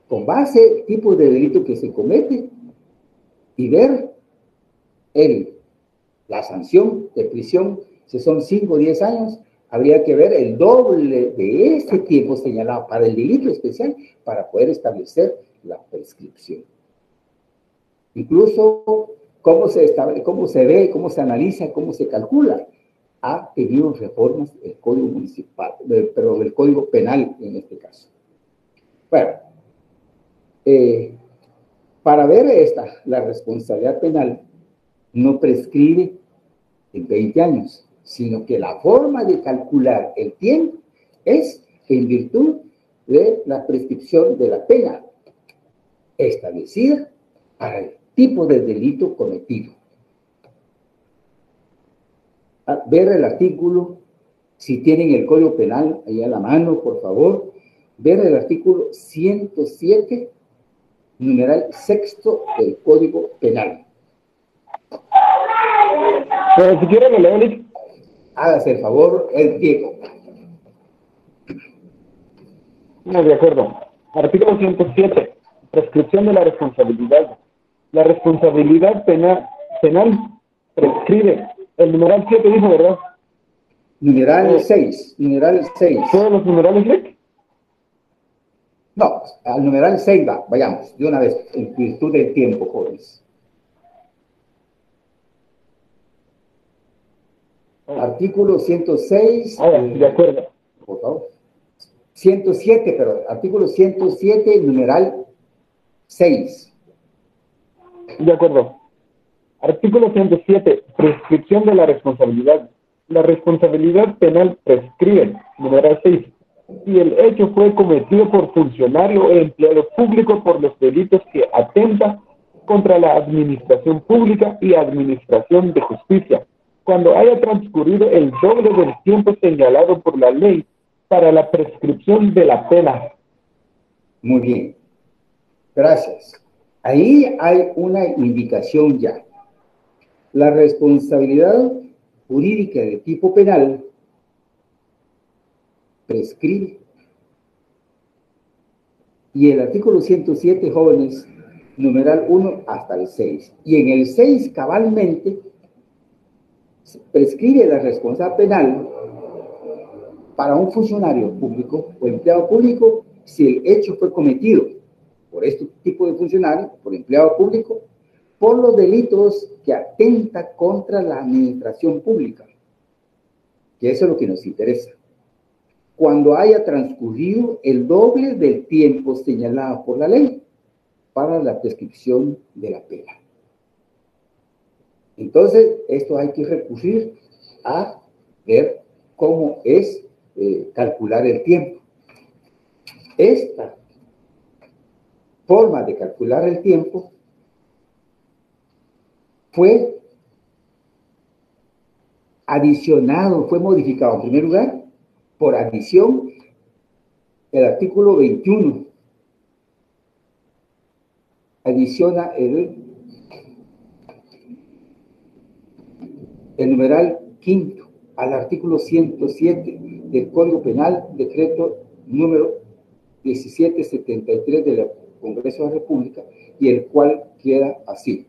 Con base al tipo de delito que se comete y ver la sanción de prisión, si son 5 o 10 años, habría que ver el doble de ese tiempo señalado para el delito especial para poder establecer la prescripción. Incluso cómo se ve, cómo se analiza, cómo se calcula. Ha tenido reformas el Código Municipal, el Código Penal en este caso. Bueno, para ver la responsabilidad penal no prescribe en 20 años, sino que la forma de calcular el tiempo es en virtud de la prescripción de la pena establecida para el tipo de delito cometido. Ver el artículo, si tienen el Código Penal ahí a la mano, por favor, ver el artículo 107, numeral sexto del Código Penal. Si quieren, lo leo, Lick. Hágase el favor, el Diego. No, de acuerdo. Artículo 107, prescripción de la responsabilidad. La responsabilidad penal prescribe. El numeral 7 dijo, ¿verdad? Numeral 6, numeral 6. ¿Todos los numerales, Lick? No, al numeral 6 vayamos, de una vez, en virtud del tiempo, jóvenes. Artículo 106. De acuerdo. Por favor. 107, pero artículo 107, numeral 6. De acuerdo. Artículo 107, prescripción de la responsabilidad. La responsabilidad penal prescribe, numeral 6, si el hecho fue cometido por funcionario o empleado público por los delitos que atentan contra la administración pública y administración de justicia, cuando haya transcurrido el doble del tiempo señalado por la ley para la prescripción de la pena. Muy bien. Gracias. Ahí hay una indicación ya. La responsabilidad jurídica de tipo penal prescribe. Y el artículo 107, jóvenes, numeral 1 hasta el 6. Y en el 6, cabalmente, prescribe la responsabilidad penal para un funcionario público o empleado público si el hecho fue cometido por este tipo de funcionario, por empleado público, por los delitos que atentan contra la administración pública. que eso es lo que nos interesa. Cuando haya transcurrido el doble del tiempo señalado por la ley para la prescripción de la pena. Entonces, esto hay que recurrir a ver cómo es calcular el tiempo. Esta forma de calcular el tiempo fue adicionado, fue modificado en primer lugar por adición el artículo 21. Adiciona el numeral quinto al artículo 107 del Código Penal, decreto número 1773 del Congreso de la República, y el cual queda así.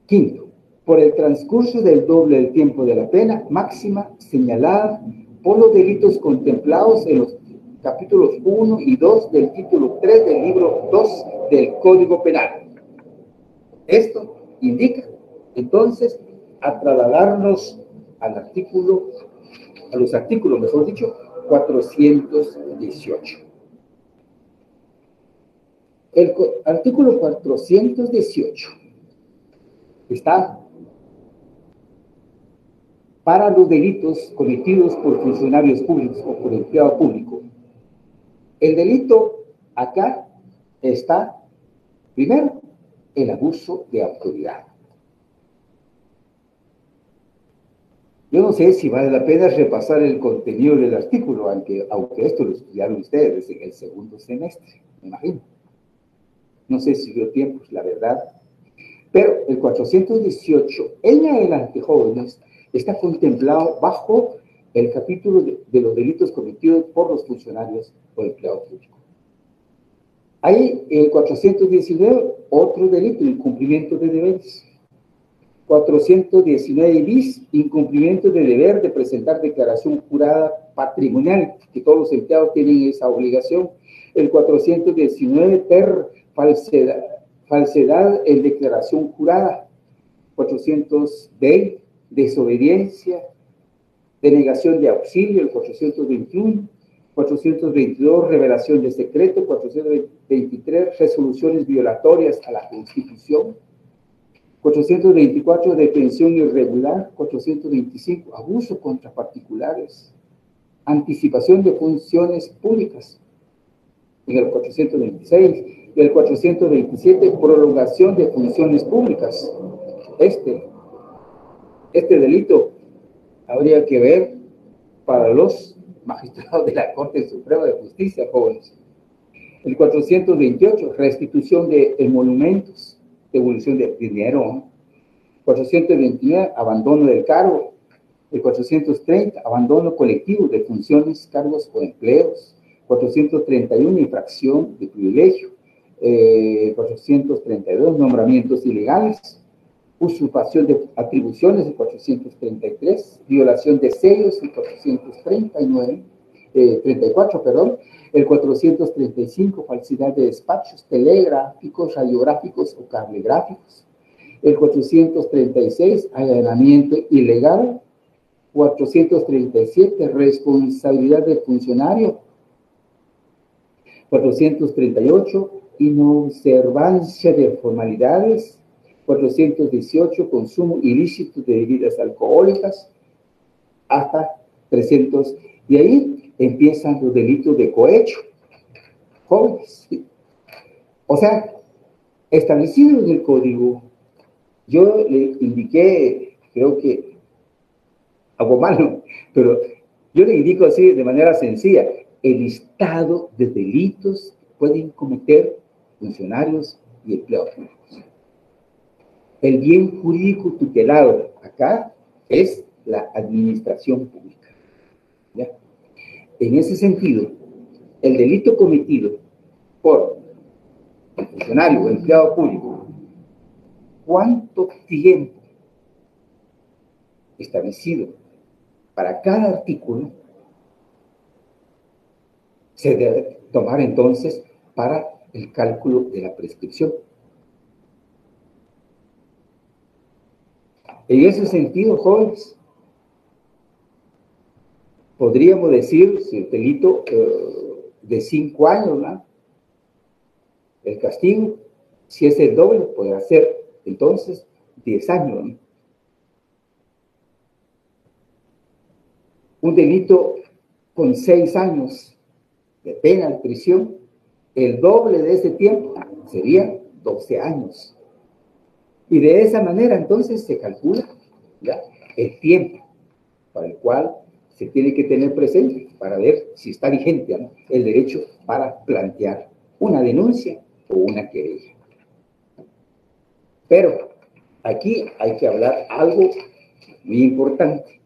Quinto, por el transcurso del doble del tiempo de la pena máxima señalada por los delitos contemplados en los capítulos 1 y 2 del título 3 del libro 2 del Código Penal. Esto indica, entonces, a trasladarnos al artículo, a los artículos, mejor dicho, 418. El artículo 418 está para los delitos cometidos por funcionarios públicos o por empleado público. El delito acá está, primero, el abuso de autoridad. Yo no sé si vale la pena repasar el contenido del artículo, aunque esto lo estudiaron ustedes en el segundo semestre, me imagino. No sé si dio tiempo, la verdad. Pero el 418, en adelante, jóvenes, está contemplado bajo el capítulo de los delitos cometidos por los funcionarios o empleados públicos. Hay el 419, otro delito, incumplimiento de deberes. 419 bis, incumplimiento de deber de presentar declaración jurada patrimonial, que todos los empleados tienen esa obligación. El 419 ter, falsedad en declaración jurada. 420, desobediencia, denegación de auxilio, el 421. 422, revelación de secreto. 423, resoluciones violatorias a la Constitución. 424, detención irregular. 425, abuso contra particulares. Anticipación de funciones públicas. En el 426, y el 427, prolongación de funciones públicas. Este delito habría que ver para los magistrados de la Corte Suprema de Justicia, jóvenes. El 428, restitución de emolumentos, devolución de dinero. 429, abandono del cargo. El 430, abandono colectivo de funciones, cargos o empleos. 431, infracción de privilegio. 432, nombramientos ilegales. Usurpación de atribuciones, el 433, violación de sellos, el 34, el 435, falsidad de despachos telegráficos, radiográficos o cablegráficos, el 436, allanamiento ilegal, 437, responsabilidad del funcionario, 438, inobservancia de formalidades, 418, consumo ilícito de bebidas alcohólicas, hasta 300, y ahí empiezan los delitos de cohecho, jóvenes. O sea, establecido en el código, yo le indiqué, creo que hago mal, pero yo le indico así de manera sencilla, el listado de delitos que pueden cometer funcionarios y empleados públicos. El bien jurídico tutelado acá es la administración pública. ¿Ya? En ese sentido, el delito cometido por el funcionario o empleado público, ¿cuánto tiempo establecido para cada artículo se debe tomar entonces para el cálculo de la prescripción? En ese sentido, jóvenes, podríamos decir, si el delito de 5 años, ¿no? El castigo, si es el doble, podrá ser entonces 10 años, ¿no? Un delito con 6 años de pena de prisión, el doble de ese tiempo sería 12 años. Y de esa manera entonces se calcula, ¿ya?, el tiempo para el cual se tiene que tener presente para ver si está vigente, ¿no?, el derecho para plantear una denuncia o una querella. Pero aquí hay que hablar algo muy importante.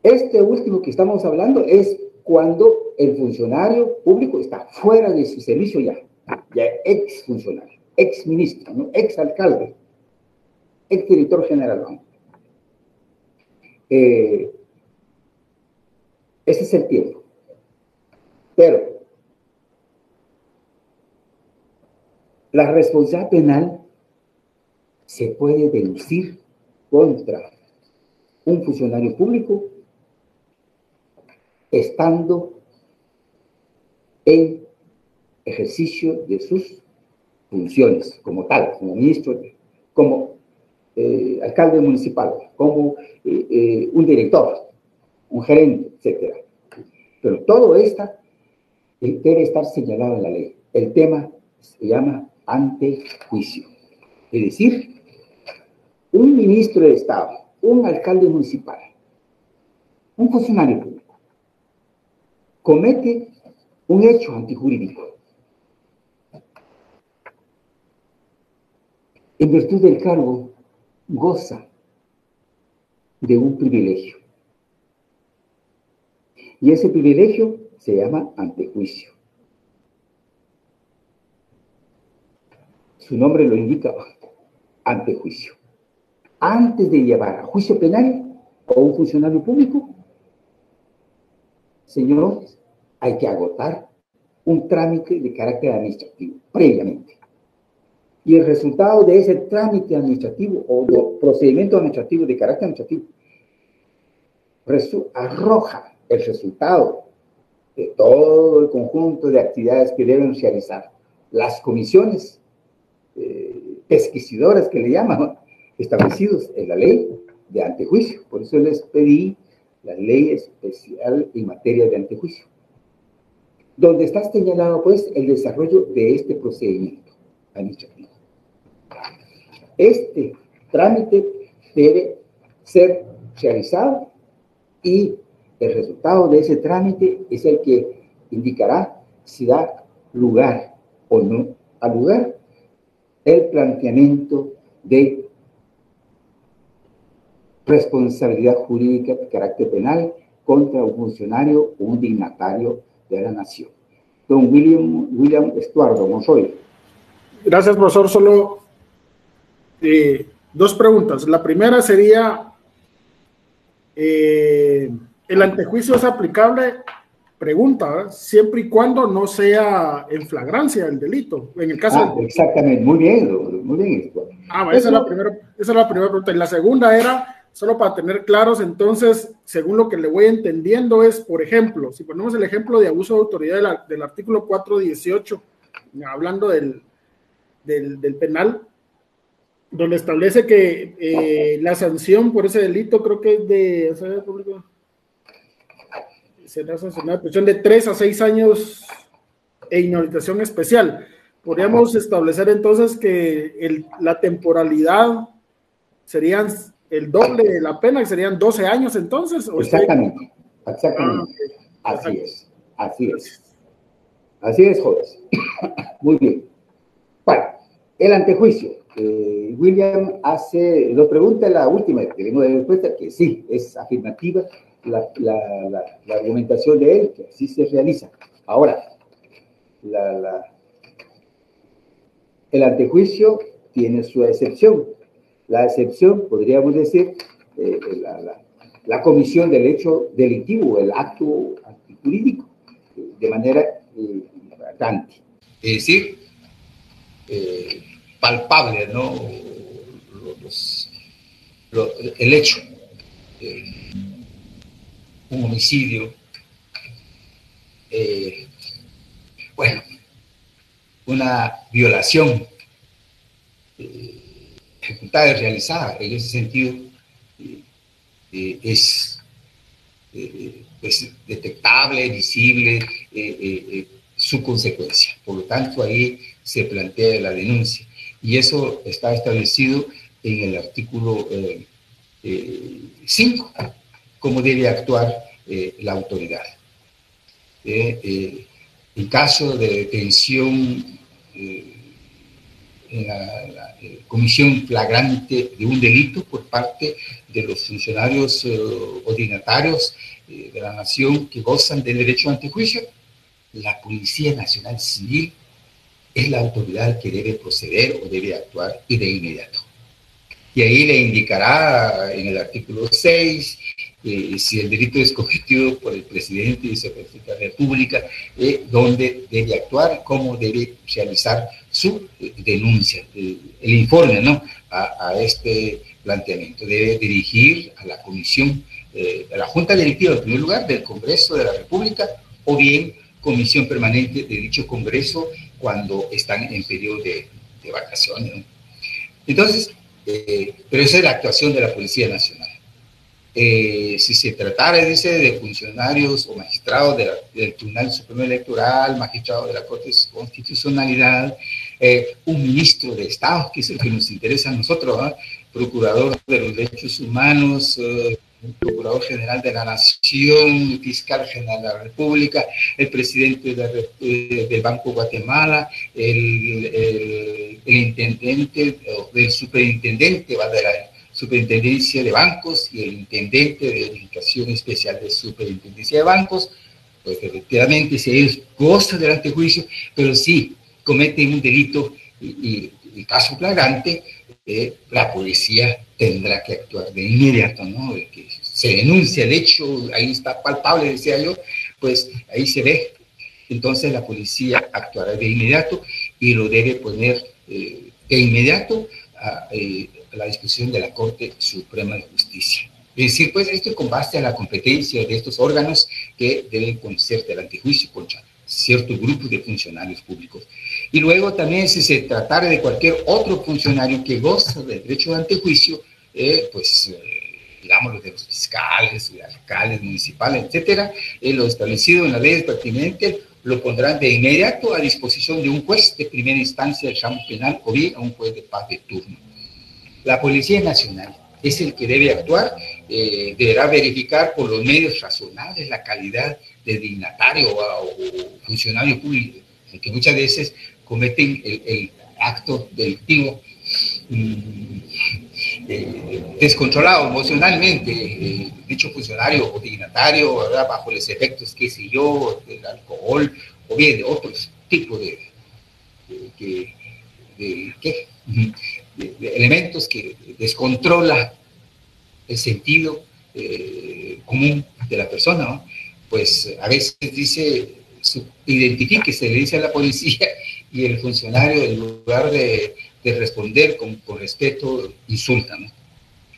Este último que estamos hablando es cuando el funcionario público está fuera de su servicio ya ex funcionario, ex ministro, ¿no?, ex alcalde, ex director general, ¿no? Ese es el tiempo. Pero la responsabilidad penal se puede deducir contra un funcionario público estando en ejercicio de sus funciones como tal, como ministro, como alcalde municipal, como un director, un gerente, etc. Pero todo esto debe estar señalado en la ley. El tema se llama antejuicio. Es decir, un ministro de Estado, un alcalde municipal, un funcionario público, comete un hecho antijurídico. En virtud del cargo, goza de un privilegio. Y ese privilegio se llama antejuicio. Su nombre lo indica, antejuicio. Antes de llevar a juicio penal a un funcionario público, señores, hay que agotar un trámite de carácter administrativo previamente. Y el resultado de ese trámite administrativo o procedimiento administrativo de carácter administrativo arroja el resultado de todo el conjunto de actividades que deben realizar las comisiones pesquisadoras que le llaman, ¿no?, establecidos en la ley de antejuicio. Por eso les pedí la ley especial en materia de antejuicio, donde está señalado pues el desarrollo de este procedimiento administrativo. Este trámite debe ser realizado y el resultado de ese trámite es el que indicará si da lugar o no a lugar el planteamiento de responsabilidad jurídica de carácter penal contra un funcionario o un dignatario de la nación. Don William Estuardo Monroy. Gracias, profesor. Solo 2 preguntas. La primera sería, ¿el antejuicio es aplicable? Pregunta, ¿verdad?, siempre y cuando no sea en flagrancia el delito. En el caso exactamente, muy bien. Esa es la primera pregunta. Y la segunda era, solo para tener claros, entonces, según lo que le voy entendiendo es, por ejemplo, si ponemos el ejemplo de abuso de autoridad del artículo 418, hablando del penal, donde establece que la sanción por ese delito creo que es de será sancionada prisión de 3 a 6 años e inhabilitación especial. Podríamos establecer entonces que la temporalidad serían el doble de la pena, que serían 12 años entonces. Exactamente. Así es, jóvenes. Muy bien. Bueno, el antejuicio. William nos pregunta la última, tenemos de respuesta que sí, es afirmativa la argumentación de él, que así se realiza. Ahora, el antejuicio tiene su excepción. La excepción, podríamos decir, la comisión del hecho delictivo, el acto antijurídico, de manera flagrante. Es decir, palpable, ¿no? El hecho. un homicidio, bueno, una violación ejecutada y realizada. En ese sentido, es pues, detectable, visible su consecuencia. Por lo tanto, ahí se plantea la denuncia. Y eso está establecido en el artículo 5, cómo debe actuar la autoridad. En caso de detención en la comisión flagrante de un delito por parte de los funcionarios o dignatarios de la nación que gozan del derecho ante juicio, la Policía Nacional Civil es la autoridad que debe proceder o debe actuar y de inmediato. Y ahí le indicará en el artículo 6 si el delito es cometido por el presidente y vicepresidente de la República, dónde debe actuar, cómo debe realizar su denuncia, el informe, ¿no?, a este planteamiento. Debe dirigir a la comisión, a la Junta Directiva, en primer lugar, del Congreso de la República, o bien comisión permanente de dicho Congreso cuando están en periodo de vacaciones, ¿no? Entonces, pero esa es la actuación de la Policía Nacional. Si se tratara, dice, de funcionarios o magistrados del Tribunal Supremo Electoral, magistrados de la Corte de Constitucionalidad, un ministro de Estado, que es el que nos interesa a nosotros, ¿eh?, procurador de los derechos humanos, procurador general de la Nación, fiscal general de la República, el presidente del Banco Guatemala, el intendente del superintendente de la Superintendencia de Bancos y el intendente de Verificación Especial de Superintendencia de Bancos. Pues efectivamente, si ellos gozan del antejuicio, pero sí cometen un delito y caso flagrante, la policía tendrá que actuar de inmediato, ¿no? De que se denuncia el hecho, ahí está palpable, decía yo, pues ahí se ve. Entonces la policía actuará de inmediato y lo debe poner de inmediato a la disposición de la Corte Suprema de Justicia. Es decir, pues esto con base a la competencia de estos órganos que deben conocer del antejuicio contra ciertos grupos de funcionarios públicos. Y luego también, si se tratara de cualquier otro funcionario que goza del derecho de antejuicio, digamos, los de los fiscales, alcaldes municipales, etcétera, lo establecido en las leyes pertinentes lo pondrán de inmediato a disposición de un juez de primera instancia del ramo penal o bien a un juez de paz de turno. La Policía Nacional es el que debe actuar, deberá verificar por los medios razonables la calidad de dignatario o funcionario público, que muchas veces cometen el acto delictivo descontrolado emocionalmente, dicho funcionario o dignatario, ¿verdad?, bajo los efectos, qué sé yo, del alcohol o bien de otros tipos de elementos que descontrola el sentido común de la persona, ¿no? Pues a veces dice, identifíquese, le dice a la policía, y el funcionario, en lugar de responder con respeto, insulta, ¿no?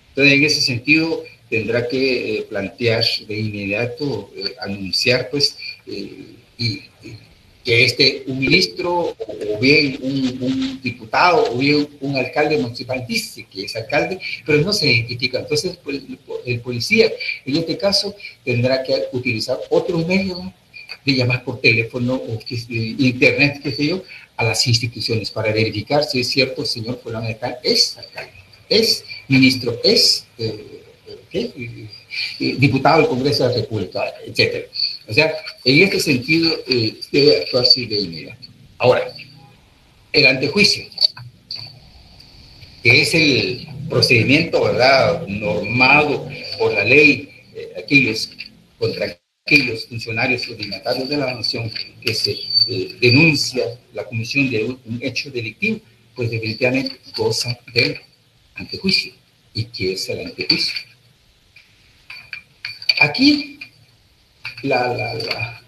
Entonces, en ese sentido, tendrá que plantear de inmediato, anunciar, pues, que un ministro, o bien un diputado, o bien un alcalde municipal dice que es alcalde, pero no se identifica. Entonces, pues, el policía, en este caso, tendrá que utilizar otros medios, ¿no?, de llamar por teléfono o internet, qué sé yo, a las instituciones para verificar si es cierto, señor fulano de tal es alcalde, es ministro, es diputado del Congreso de la República, etcétera. O sea, en este sentido debe actuarse de inmediato. Ahora, el antejuicio, que es el procedimiento, ¿verdad?, normado por la ley, contra aquellos funcionarios o dignatarios de la nación que se denuncia la comisión de un hecho delictivo, pues definitivamente goza del antejuicio. ¿Y qué es el antejuicio? Aquí la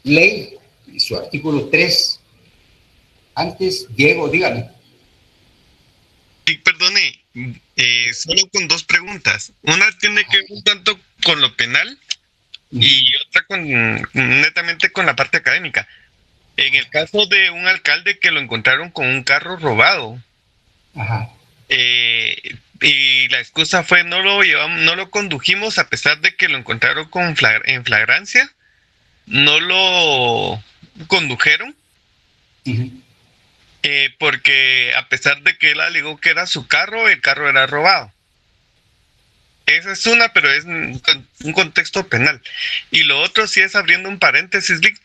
ley, su artículo 3, antes, Diego, dígame. Sí, perdone, solo con dos preguntas. Una tiene que ver un tanto con lo penal y otra netamente con la parte académica. En el caso de un alcalde que lo encontraron con un carro robado, y la excusa fue no lo condujimos a pesar de que lo encontraron en flagrancia, no lo condujeron, porque a pesar de que él alegó que era su carro, el carro era robado. Esa es una, pero es un contexto penal. Y lo otro sí es, abriendo un paréntesis, Lick,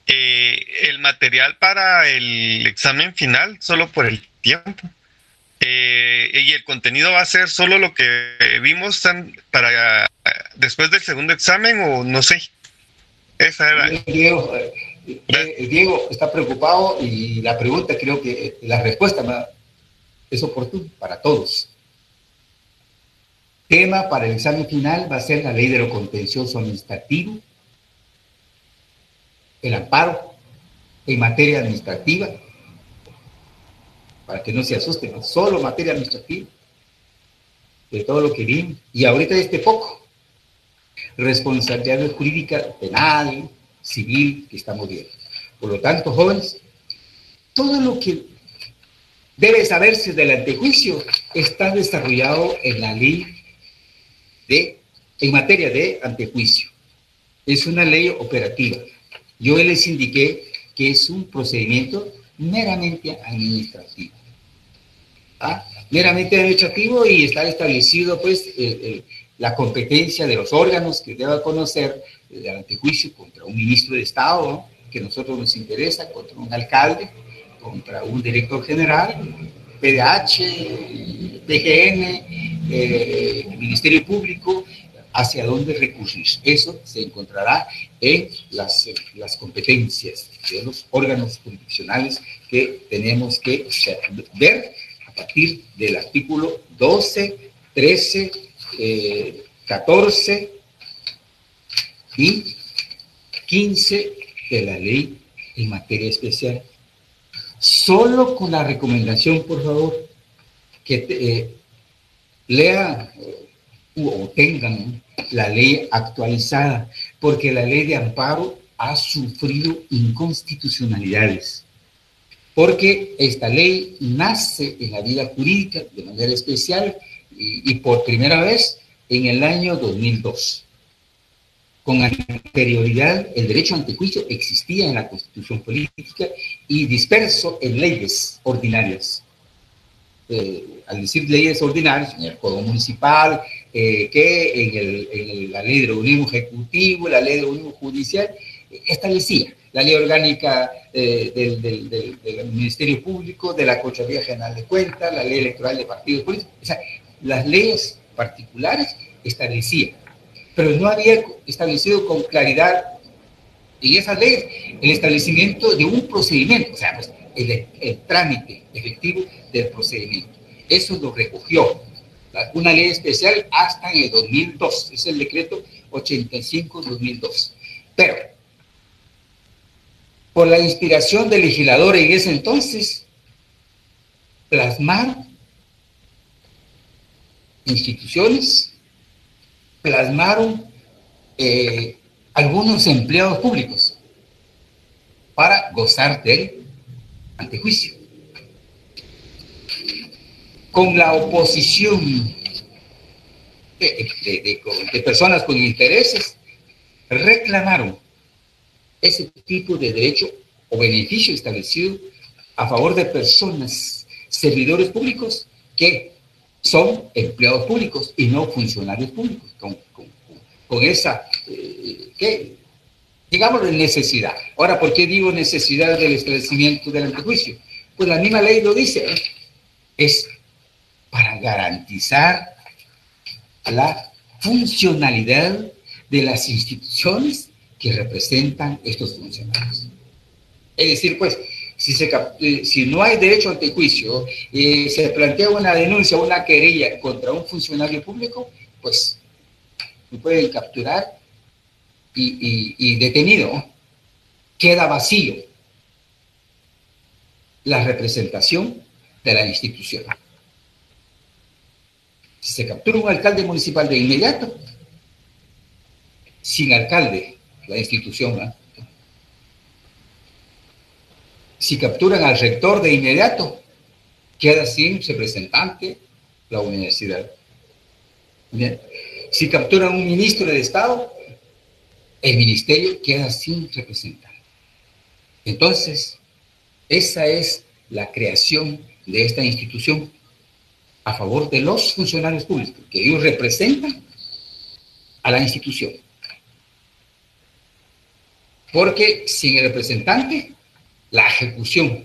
el material para el examen final, solo por el tiempo. Y el contenido va a ser solo lo que vimos para después del segundo examen, o no sé. Esa era. Diego está preocupado y la pregunta, creo que la respuesta es oportuna para todos. Tema para el examen final va a ser la ley de lo contencioso administrativo, el amparo en materia administrativa, para que no se asusten, ¿no? Solo materia administrativa, de todo lo que vimos, y ahorita poco, responsabilidad jurídica, penal, civil, que estamos viendo. Por lo tanto, jóvenes, todo lo que debe saberse del antejuicio está desarrollado en la ley en materia de antejuicio. Es una ley operativa. Yo les indiqué que es un procedimiento meramente administrativo. Meramente administrativo, y está establecido pues la competencia de los órganos que deba conocer el antejuicio contra un ministro de Estado, ¿no?, que a nosotros nos interesa, contra un alcalde, contra un director general, PDH, PGN, Ministerio Público, hacia dónde recurrir. Eso se encontrará en las competencias de los órganos jurisdiccionales que tenemos que ver a partir del artículo 12, 13, 14 y 15 de la ley en materia especial. Solo con la recomendación, por favor, que lean o tengan la ley actualizada, porque la ley de amparo ha sufrido inconstitucionalidades, porque esta ley nace en la vida jurídica de manera especial y por primera vez en el año 2002. Con anterioridad, el derecho a antejuicio existía en la Constitución Política y disperso en leyes ordinarias. Al decir leyes ordinarias, en el Código Municipal, que en la Ley de Organismo Ejecutivo, la Ley de Organismo Judicial, establecía la Ley Orgánica del Ministerio Público, de la Contraloría General de Cuentas, la Ley Electoral de Partidos Políticos. O sea, las leyes particulares establecían, pero no había establecido con claridad en esas leyes el establecimiento de un procedimiento, o sea, pues, el trámite efectivo del procedimiento. Eso lo recogió una ley especial hasta en el 2002, es el decreto 85-2002. Pero, por la inspiración del legislador en ese entonces, plasmaron instituciones, plasmaron algunos empleados públicos para gozar del antejuicio. Con la oposición de personas con intereses, reclamaron ese tipo de derecho o beneficio establecido a favor de personas, servidores públicos, que son empleados públicos y no funcionarios públicos, con esa, digamos, necesidad. Ahora, ¿por qué digo necesidad del establecimiento del antejuicio? Pues la misma ley lo dice, es para garantizar la funcionalidad de las instituciones que representan estos funcionarios. Es decir, pues, si no hay derecho al antejuicio, se plantea una denuncia, una querella contra un funcionario público, pues lo pueden capturar y detenido. Queda vacío la representación de la institución. Si se captura un alcalde municipal de inmediato, sin alcalde, la institución, ¿no? Si capturan al rector de inmediato, queda sin representante la universidad. Bien. Si capturan un ministro del Estado, el ministerio queda sin representante. Entonces, esa es la creación de esta institución a favor de los funcionarios públicos, que ellos representan a la institución. Porque sin el representante, la ejecución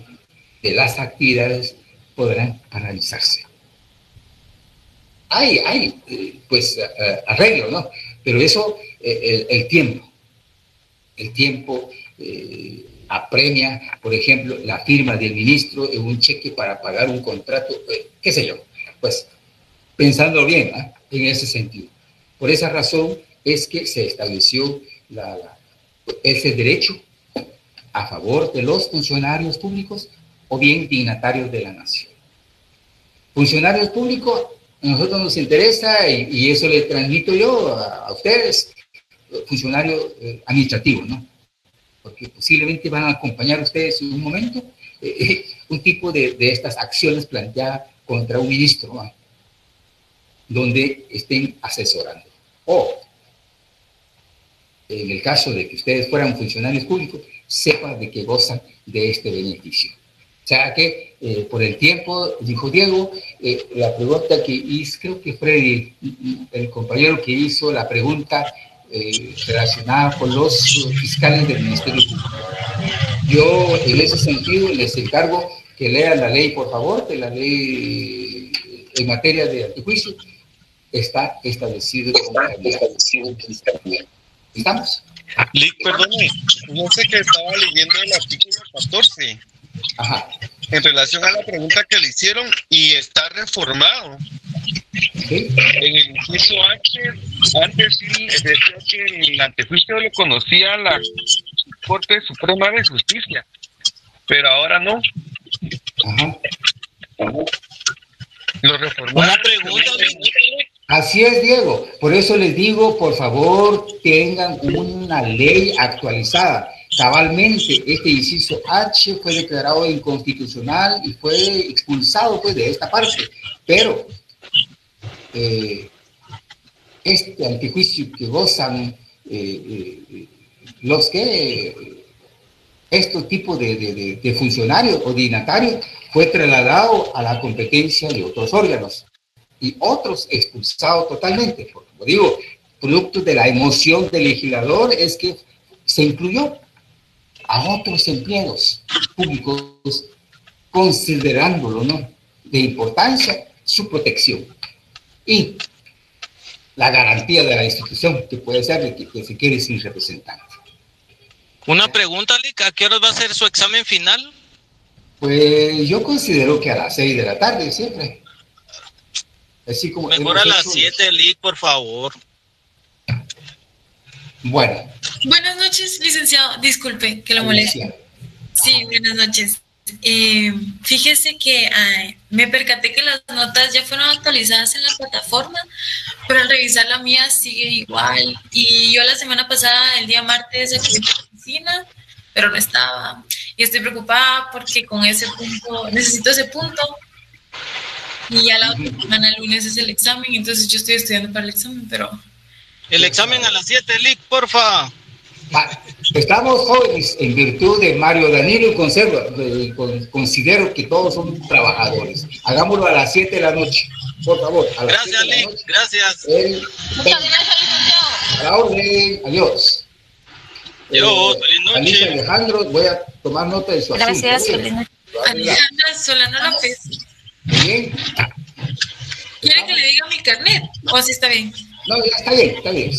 de las actividades podrán paralizarse. Hay arreglo, ¿no? Pero eso, el tiempo apremia, por ejemplo, la firma del ministro en un cheque para pagar un contrato, qué sé yo, pues pensando bien, ¿eh? En ese sentido. Por esa razón es que se estableció ese derecho a favor de los funcionarios públicos o bien dignatarios de la nación. Funcionarios públicos, a nosotros nos interesa, y eso le transmito yo a ustedes, funcionarios administrativos, ¿no? Porque posiblemente van a acompañar ustedes en un momento un tipo de estas acciones planteadas contra un ministro, ¿no? Donde estén asesorando. O, en el caso de que ustedes fueran funcionarios públicos, sepan de que gozan de este beneficio. O sea que, por el tiempo, dijo Diego, la pregunta que hizo, creo que Freddy, el compañero que hizo la pregunta relacionada con los fiscales del Ministerio Público. Yo, en ese sentido, les encargo que lean la ley, por favor, que la ley en materia de antejuicio está establecido como ¿Estamos? Lick, perdone, no sé que estaba leyendo el artículo 14. Ajá. En relación a la pregunta que le hicieron, y está reformado. ¿Sí? En el inciso H, antes sí decía que el antejuicio lo conocía la Corte Suprema de Justicia, pero ahora no. Ajá. Lo reformaron. Una pregunta, Así es, Diego. Por eso les digo, por favor, tengan una ley actualizada. Cabalmente, este inciso H fue declarado inconstitucional y fue expulsado, pues, de esta parte. Pero este antejuicio que gozan estos tipos de funcionarios o dignatarios fue trasladado a la competencia de otros órganos y otros expulsados totalmente. Porque, como digo, producto de la emoción del legislador es que se incluyó a otros empleados públicos, considerándolo, ¿no?, de importancia su protección y la garantía de la institución, que puede ser de que se quede sin representante. Una pregunta, Lick, ¿a qué hora va a ser su examen final? Pues yo considero que a las 6 de la tarde siempre. Así como mejor a las 7, Lick, por favor. Bueno. Buenas noches, licenciado. Disculpe que lo moleste. Sí, buenas noches. Fíjese que me percaté que las notas ya fueron actualizadas en la plataforma, pero al revisar la mía sigue igual. Y yo la semana pasada, el día martes, acudí a la oficina, pero no estaba. Y estoy preocupada porque con ese punto, necesito ese punto. Y ya la otra semana, el lunes, es el examen. Entonces yo estoy estudiando para el examen, pero... El examen a las 7, Lick, porfa. Estamos jóvenes en virtud de Mario Danilo, considero que todos son trabajadores. Hagámoslo a las 7 de la noche, por favor. Gracias, Lick, gracias. Muchas gracias, licenciado. A la orden, adiós. Adiós, feliz noche. Alicia Alejandro, voy a tomar nota de su asunto. Gracias, feliz noche. Alejandra Solano López. Bien. ¿Quiere que le diga mi carnet? ¿O así está bien? No, ya está bien, está bien.